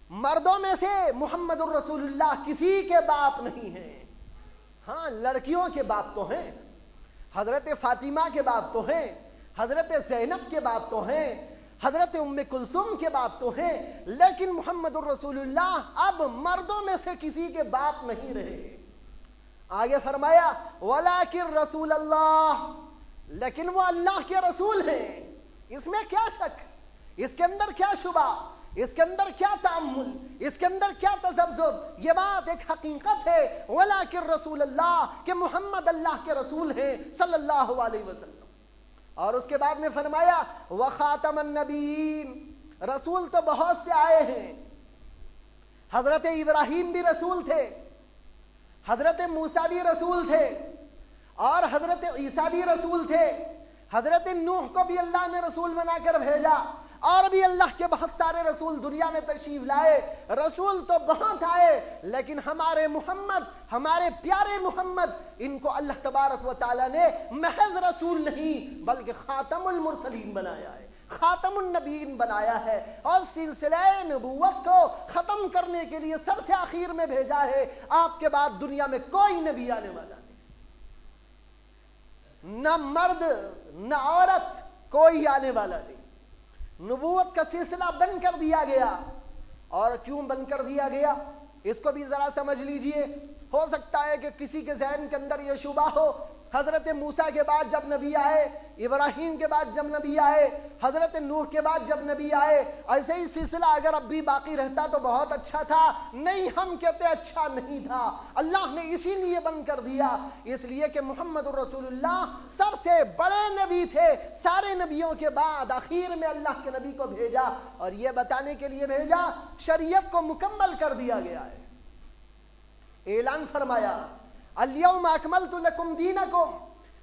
مردوں میں سے محمد الرسول اللہ کسی کے باپ نہیں ہیں، ہاں لڑکیوں کے باپ تو ہیں، حضرت فاطمہ کے باپ تو ہیں، حضرت زینب کے باپ تو ہیں، حضرت ام کلثوم کے باپ تو ہیں، لیکن محمد الرسول اللہ اب مردوں میں سے کسی کے باپ نہیں رہے۔ آگے فرمایا وَلَٰكِن رسول اللہ، لیکن وہ اللہ کے رسول ہیں۔ اس میں کیا شک، اس کے اندر کیا شبہ، اس کے اندر کیا تعمل، اس کے اندر کیا تذبذب، یہ بات ایک حقیقت ہے وَلَٰكِن رسول اللہ کہ محمد اللہ کے رسول ہیں صلی اللہ علیہ وسلم۔ اور اس کے بعد میں فرمایا وَخَاتَمَ النَّبِيِّينَ، رسول تو بہت سے آئے ہیں، حضرت ابراہیم بھی رسول تھے، حضرت موسیٰ بھی رسول تھے، اور حضرت عیسیٰ بھی رسول تھے، حضرت نوح کو بھی اللہ نے رسول بنا کر بھیجا، اور بھی اللہ کے بہت سارے رسول دنیا میں تشریف لائے۔ رسول تو بہت آئے لیکن ہمارے محمد، ہمارے پیارے محمد، ان کو اللہ تبارک و تعالیٰ نے محض رسول نہیں بلکہ خاتم المرسلین بنایا ہے، خاتم النبیین بنایا ہے، اور سلسلہ نبوت کو ختم کرنے کے لیے سب سے آخر میں بھیجا ہے۔ آپ کے بعد دنیا میں کوئی نبی آنے والا نہیں، نہ مرد نہ عورت کوئی آنے والا نہیں۔ نبوت کا سلسلہ بند کر دیا گیا، اور کیوں بند کر دیا گیا اس کو بھی ذرا سمجھ لیجئے۔ ہو سکتا ہے کہ کسی کے ذہن کے اندر یہ شبہ ہو حضرت موسیٰ کے بعد جب نبی آئے، ابراہیم کے بعد جب نبی آئے، حضرت نوح کے بعد جب نبی آئے، ایسے ہی سلسلہ اگر اب بھی باقی رہتا تو بہت اچھا تھا۔ نہیں، ہم کہتے اچھا نہیں تھا، اللہ نے اسی لیے بند کر دیا، اس لیے کہ محمد الرسول اللہ سب سے بڑے نبی تھے، سارے نبیوں کے بعد آخر میں اللہ کے نبی کو بھیجا، اور یہ بتانے کے لیے بھیجا شریعت کو مکمل کر دیا گیا ہے۔ اعلان فرمایا اليوم اکملت لکم دینکم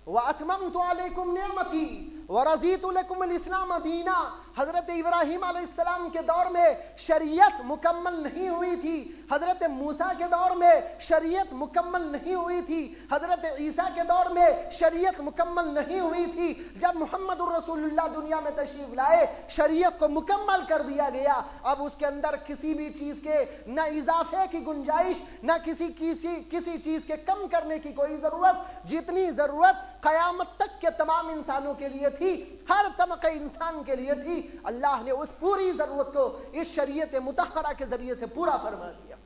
واتممت علیکم نعمتی ورضیت لکم الاسلام دینا۔ حضرت ابراہیم علیہ السلام کے دور میں شریعت مکمل نہیں ہوئی تھی، حضرت موسیٰ کے دور میں شریعت مکمل نہیں ہوئی تھی، حضرت عیسیٰ کے دور میں شریعت مکمل نہیں ہوئی تھی۔ جب محمد الرسول اللہ دنیا میں تشریف لائے شریعت کو مکمل کر دیا گیا، اب اس کے اندر کسی بھی چیز کے نہ اضافے کی گنجائش، نہ کسی چیز کے کم کرنے کی کوئی ضرورت، جتنی ضرورت قیامت تک کے تمام انسانوں کے لیے تھی، ہر طبقہ انسان کے لیے تھی، اللہ نے اس پوری ضرورت کو اس شریعت مطہرہ کے ذریعے سے پورا فرما دیا۔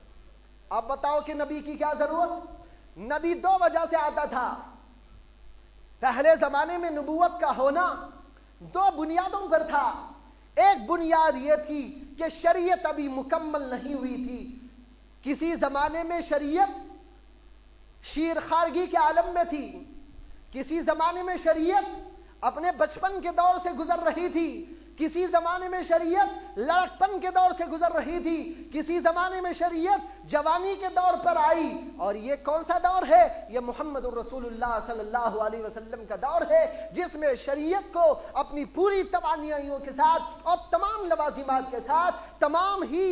اب بتاؤ کہ نبی کی کیا ضرورت؟ نبی دو وجہ سے آتا تھا۔ پہلے زمانے میں نبوت کا ہونا دو بنیادوں پر تھا۔ ایک بنیاد یہ تھی کہ شریعت ابھی مکمل نہیں ہوئی تھی، کسی زمانے میں شریعت شیرخوارگی کے عالم میں تھی، کسی زمانے میں شریعت اپنے بچپن کے دور سے گزر رہی تھی، کسی زمانے میں شریعت لڑکپن کے دور سے گزر رہی تھی، کسی زمانے میں شریعت جوانی کے دور پر آئی، اور یہ کون سا دور ہے؟ یہ محمد الرسول اللہ صلی اللہ علیہ وسلم کا دور ہے، جس میں شریعت کو اپنی پوری توانائیوں کے ساتھ اور تمام لوازمات کے ساتھ، تمام ہی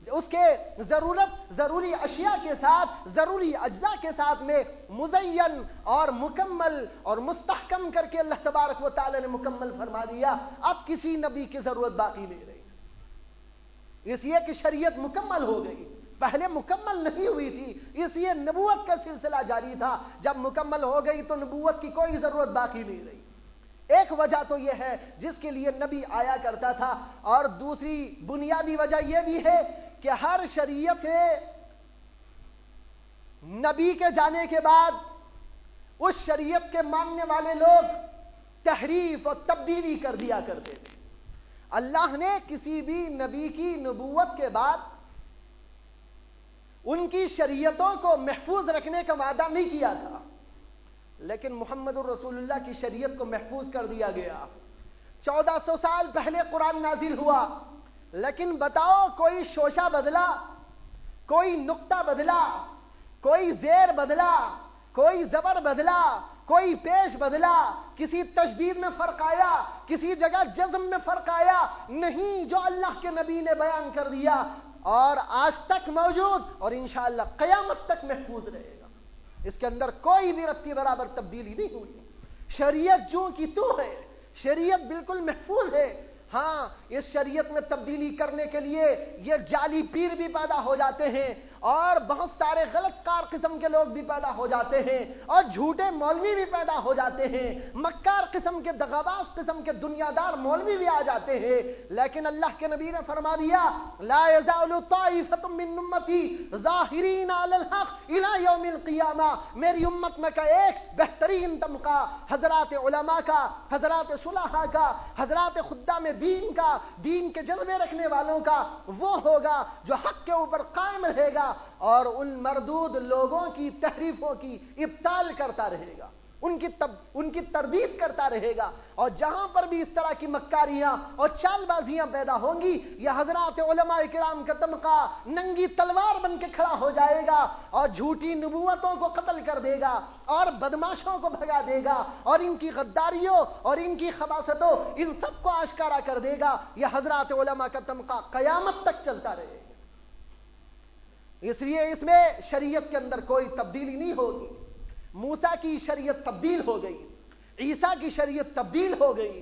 اس کے ضروری اشیاء کے ساتھ، ضروری اجزاء کے ساتھ میں مزین اور مکمل اور مستحکم کر کے اللہ تبارک و تعالی نے مکمل فرما دیا۔ اب کسی نبی کی ضرورت باقی نہیں رہی، اس لیے کہ شریعت مکمل ہو گئی، پہلے مکمل نہیں ہوئی تھی، اس لیے نبوت کا سلسلہ جاری تھا۔ جب مکمل ہو گئی تو نبوت کی کوئی ضرورت باقی نہیں رہی۔ ایک وجہ تو یہ ہے جس کے لیے نبی آیا کرتا تھا، اور دوسری بنیادی وجہ یہ بھی ہے کہ ہر شریعت نبی کے جانے کے بعد اس شریعت کے ماننے والے لوگ تحریف اور تبدیلی کر دیا کرتے تھے۔ اللہ نے کسی بھی نبی کی نبوت کے بعد ان کی شریعتوں کو محفوظ رکھنے کا وعدہ نہیں کیا تھا، لیکن محمد الرسول اللہ کی شریعت کو محفوظ کر دیا گیا۔ 1400 سال پہلے قرآن نازل ہوا، لیکن بتاؤ کوئی شوشہ بدلا، کوئی نقطہ بدلا، کوئی زیر بدلا، کوئی زبر بدلا، کوئی پیش بدلا، کسی تشدید میں فرق آیا، کسی جگہ جزم میں فرق آیا؟ نہیں، جو اللہ کے نبی نے بیان کر دیا اور آج تک موجود اور انشاءاللہ قیامت تک محفوظ رہے گا، اس کے اندر کوئی بھی رتی برابر تبدیلی نہیں ہوئی۔ شریعت جو کی تو ہے، شریعت بالکل محفوظ ہے۔ ہاں، اس شریعت میں تبدیلی کرنے کے لیے یہ جعلی پیر بھی پیدا ہو جاتے ہیں اور بہت سارے غلط کار قسم کے لوگ بھی پیدا ہو جاتے ہیں اور جھوٹے مولوی بھی پیدا ہو جاتے ہیں، مکار قسم کے دغاباز قسم کے دنیا دار مولوی بھی آ جاتے ہیں، لیکن اللہ کے نبی نے فرما دیا لا یزال طائفۃ من امتی ظاہرین علی الحق الی یوم القیامہ۔ میری امت میں کا ایک بہترین طبقہ حضرات علماء کا، حضرات صلحاء کا، حضرات خدام دین کا، دین کے جذبے رکھنے والوں کا، وہ ہوگا جو حق کے اوپر قائم رہے گا اور ان مردود لوگوں کی تحریفوں کی ابطال کرتا رہے گا، ان کی تردید کرتا رہے گا۔ اور جہاں پر بھی اس طرح کی مکاریاں اور چال بازیاں پیدا ہوں گی، یہ حضرات علماء کرام کا طبقہ ننگی تلوار بن کے کھڑا ہو جائے گا اور جھوٹی نبوتوں کو قتل کر دے گا اور بدماشوں کو بھگا دے گا اور ان کی غداریوں اور ان کی خباثتوں ان سب کو آشکارا کر دے گا۔ یہ حضرات علماء کا طبقہ قیامت تک چلتا رہے گا۔ اس لیے اس میں شریعت کے اندر کوئی تبدیلی نہیں ہوگی۔ موسیٰ کی شریعت تبدیل ہو گئی، عیسیٰ کی شریعت تبدیل ہو گئی،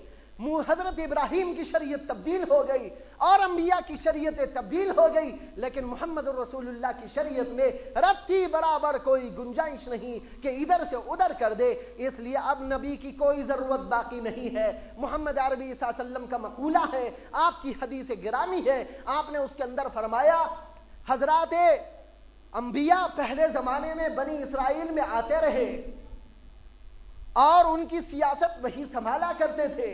حضرت ابراہیم کی شریعت تبدیل ہو گئی اور انبیاء کی شریعتیں تبدیل ہو گئی، لیکن محمد الرسول اللہ کی شریعت میں رتی برابر کوئی گنجائش نہیں کہ ادھر سے ادھر کر دے۔ اس لیے اب نبی کی کوئی ضرورت باقی نہیں ہے۔ محمد عربی صلی اللہ علیہ وسلم کا مقولہ ہے، آپ کی حدیث گرامی ہے، آپ نے اس کے اندر فرمایا حضرات انبیاء پہلے زمانے میں بنی اسرائیل میں آتے رہے اور ان کی سیاست وہی سنبھالا کرتے تھے۔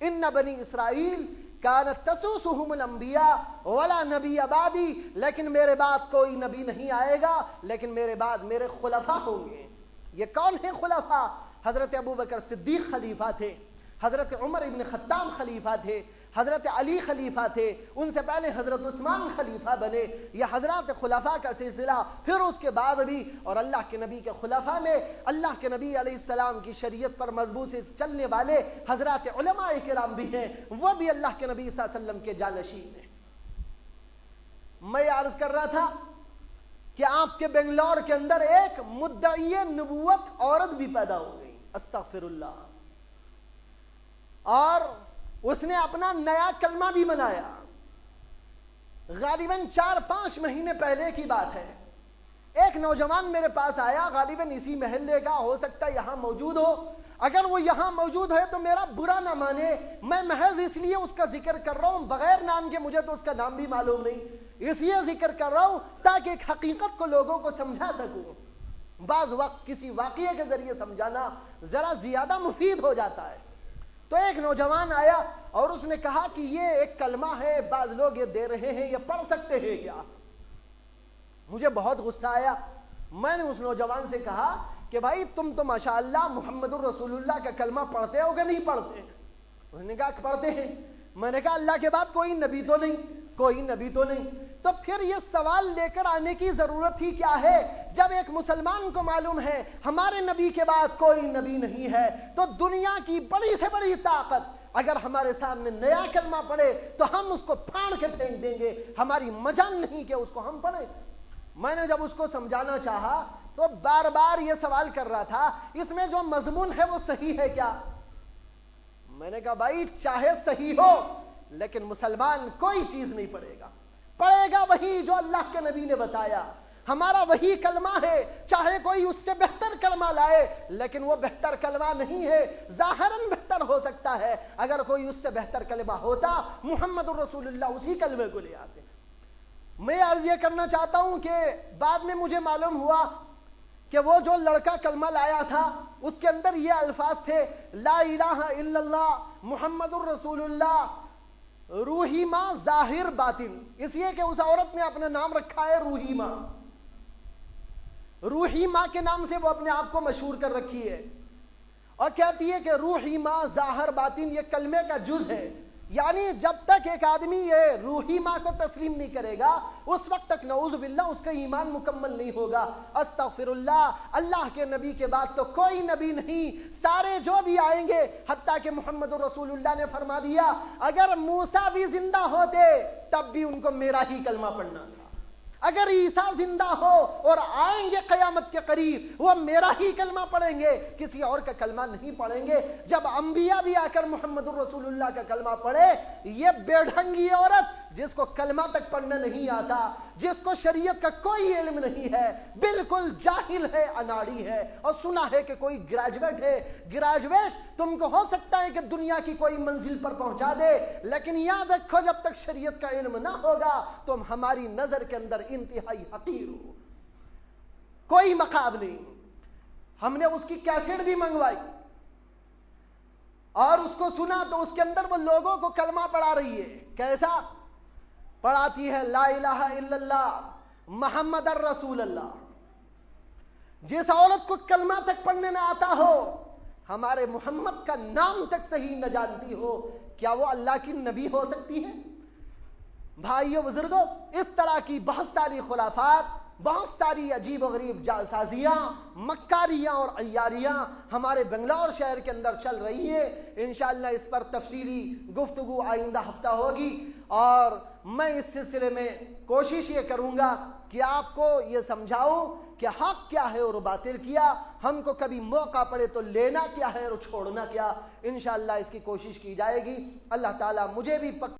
ان بنی اسرائیل کانت تسوسہم الانبیاء ولا نبی بعدی، لیکن میرے بعد کوئی نبی نہیں آئے گا، لیکن میرے بعد میرے خلفاء ہوں گے۔ یہ کون ہیں خلفاء؟ حضرت ابوبکر صدیق خلیفہ تھے، حضرت عمر ابن خطاب خلیفہ تھے، حضرت علی خلیفہ تھے، ان سے پہلے حضرت عثمان خلیفہ بنے۔ یہ حضرات خلفاء کا سلسلہ پھر اس کے بعد بھی، اور اللہ کے نبی کے خلفاء میں اللہ کے نبی علیہ السلام کی شریعت پر مضبوط سے چلنے والے حضرات علماء کرام بھی ہیں، وہ بھی اللہ کے نبی صلی اللہ علیہ وسلم کے جانشین ہیں۔ میں عرض کر رہا تھا کہ آپ کے بنگلور کے اندر ایک مدعی نبوت عورت بھی پیدا ہو گئی، استغفر اللہ، اور اس نے اپنا نیا کلمہ بھی بنایا۔ غالباً 4-5 مہینے پہلے کی بات ہے، ایک نوجوان میرے پاس آیا، غالباً اسی محلے کا، ہو سکتا ہے یہاں موجود ہو، اگر وہ یہاں موجود ہے تو میرا برا نہ مانے، میں محض اس لیے اس کا ذکر کر رہا ہوں، بغیر نام کے مجھے تو اس کا نام بھی معلوم نہیں، اس لیے ذکر کر رہا ہوں تاکہ ایک حقیقت کو لوگوں کو سمجھا سکوں۔ بعض وقت کسی واقعے کے ذریعے سمجھانا ذرا زیادہ مفید ہو جاتا ہے۔ تو ایک نوجوان آیا اور اس نے کہا کہ یہ ایک کلمہ ہے، بعض لوگ یہ دے رہے ہیں، یہ پڑھ سکتے ہیں کیا؟ مجھے بہت غصہ آیا۔ میں نے اس نوجوان سے کہا کہ بھائی تم تو ماشاءاللہ محمد الرسول اللہ کا کلمہ پڑھتے ہو کہ نہیں پڑھتے؟ اس نے کہا کہ پڑھتے ہیں۔ میں نے کہا اللہ کے بعد کوئی نبی تو نہیں، کوئی نبی تو نہیں، تو پھر یہ سوال لے کر آنے کی ضرورت ہی کیا ہے؟ جب ایک مسلمان کو معلوم ہے ہمارے نبی کے بعد کوئی نبی نہیں ہے، تو دنیا کی بڑی سے بڑی طاقت اگر ہمارے سامنے نیا کلمہ پڑھے تو ہم اس کو پھاڑ کے پھینک دیں گے، ہماری مجال نہیں کہ اس کو ہم پڑھیں۔ میں نے جب اس کو سمجھانا چاہا تو بار بار یہ سوال کر رہا تھا اس میں جو مضمون ہے وہ صحیح ہے کیا؟ میں نے کہا بھائی چاہے صحیح ہو لیکن مسلمان کوئی چیز نہیں پڑھے گا، پڑھے گا وہی جو اللہ کے نبی نے بتایا، ہمارا وہی کلمہ ہے، چاہے کوئی اس سے بہتر کلمہ لائے لیکن وہ بہتر کلمہ نہیں ہے، ظاہراً بہتر ہو سکتا ہے، اگر کوئی اس سے بہتر کلمہ ہوتا محمد الرسول اللہ اسی کلمے کو لے آتے۔ میں عرض یہ کرنا چاہتا ہوں کہ بعد میں مجھے معلوم ہوا کہ وہ جو لڑکا کلمہ لایا تھا اس کے اندر یہ الفاظ تھے لا الہ الا اللہ محمد الرسول اللہ روحی ماں ظاہر باطن، اس لیے کہ اس عورت نے اپنا نام رکھا ہے روحی ماں، روحی ماں کے نام سے وہ اپنے آپ کو مشہور کر رکھی ہے، اور کہتی ہے کہ روحی ماں ظاہر باطن یہ کلمے کا جز ہے، یعنی جب تک ایک آدمی یہ روحی ماں کو تسلیم نہیں کرے گا اس وقت تک نعوذ باللہ اس کا ایمان مکمل نہیں ہوگا۔ استغفر اللہ، اللہ کے نبی کے بعد تو کوئی نبی نہیں، سارے جو بھی آئیں گے، حتیٰ کہ محمد رسول اللہ نے فرما دیا اگر موسیٰ بھی زندہ ہوتے تب بھی ان کو میرا ہی کلمہ پڑھنا تھا، اگر عیسیٰ زندہ ہو اور آئیں گے قیامت کے قریب وہ میرا ہی کلمہ پڑھیں گے، کسی اور کا کلمہ نہیں پڑھیں گے۔ جب انبیاء بھی آ کر محمد الرسول اللہ کا کلمہ پڑھے، یہ بے ڈھنگی عورت جس کو کلمہ تک پڑھنا نہیں آتا، جس کو شریعت کا کوئی علم نہیں ہے، بالکل جاہل ہے، اناڑی ہے، اور سنا ہے کہ کوئی گریجویٹ ہے، گریجویٹ تم کو ہو سکتا ہے کہ دنیا کی کوئی منزل پر پہنچا دے، لیکن یاد رکھو جب تک شریعت کا علم نہ ہوگا تم ہماری نظر کے اندر انتہائی حقیر ہو، کوئی مقام نہیں۔ ہم نے اس کی کیسٹ بھی منگوائی اور اس کو سنا تو اس کے اندر وہ لوگوں کو کلمہ پڑھا رہی ہے، کیسا پڑھاتی ہے؟ لا الہ الا اللہ محمد الرسول اللہ۔ جس عورت کو کلمہ تک پڑھنے نہ آتا ہو، ہمارے محمد کا نام تک صحیح نہ جانتی ہو، کیا وہ اللہ کی نبی ہو سکتی ہے؟ بھائیو بزرگوں، اس طرح کی بہت ساری خرافات، بہت ساری عجیب و غریب جاسازیاں، مکاریاں اور عیاریاں ہمارے بنگلور شہر کے اندر چل رہی ہیں۔ انشاءاللہ اس پر تفصیلی گفتگو آئندہ ہفتہ ہوگی، اور میں اس سلسلے میں کوشش یہ کروں گا کہ آپ کو یہ سمجھاؤں کہ حق کیا ہے اور باطل کیا، ہم کو کبھی موقع پڑے تو لینا کیا ہے اور چھوڑنا کیا۔ انشاءاللہ اس کی کوشش کی جائے گی۔ اللہ تعالیٰ مجھے بھی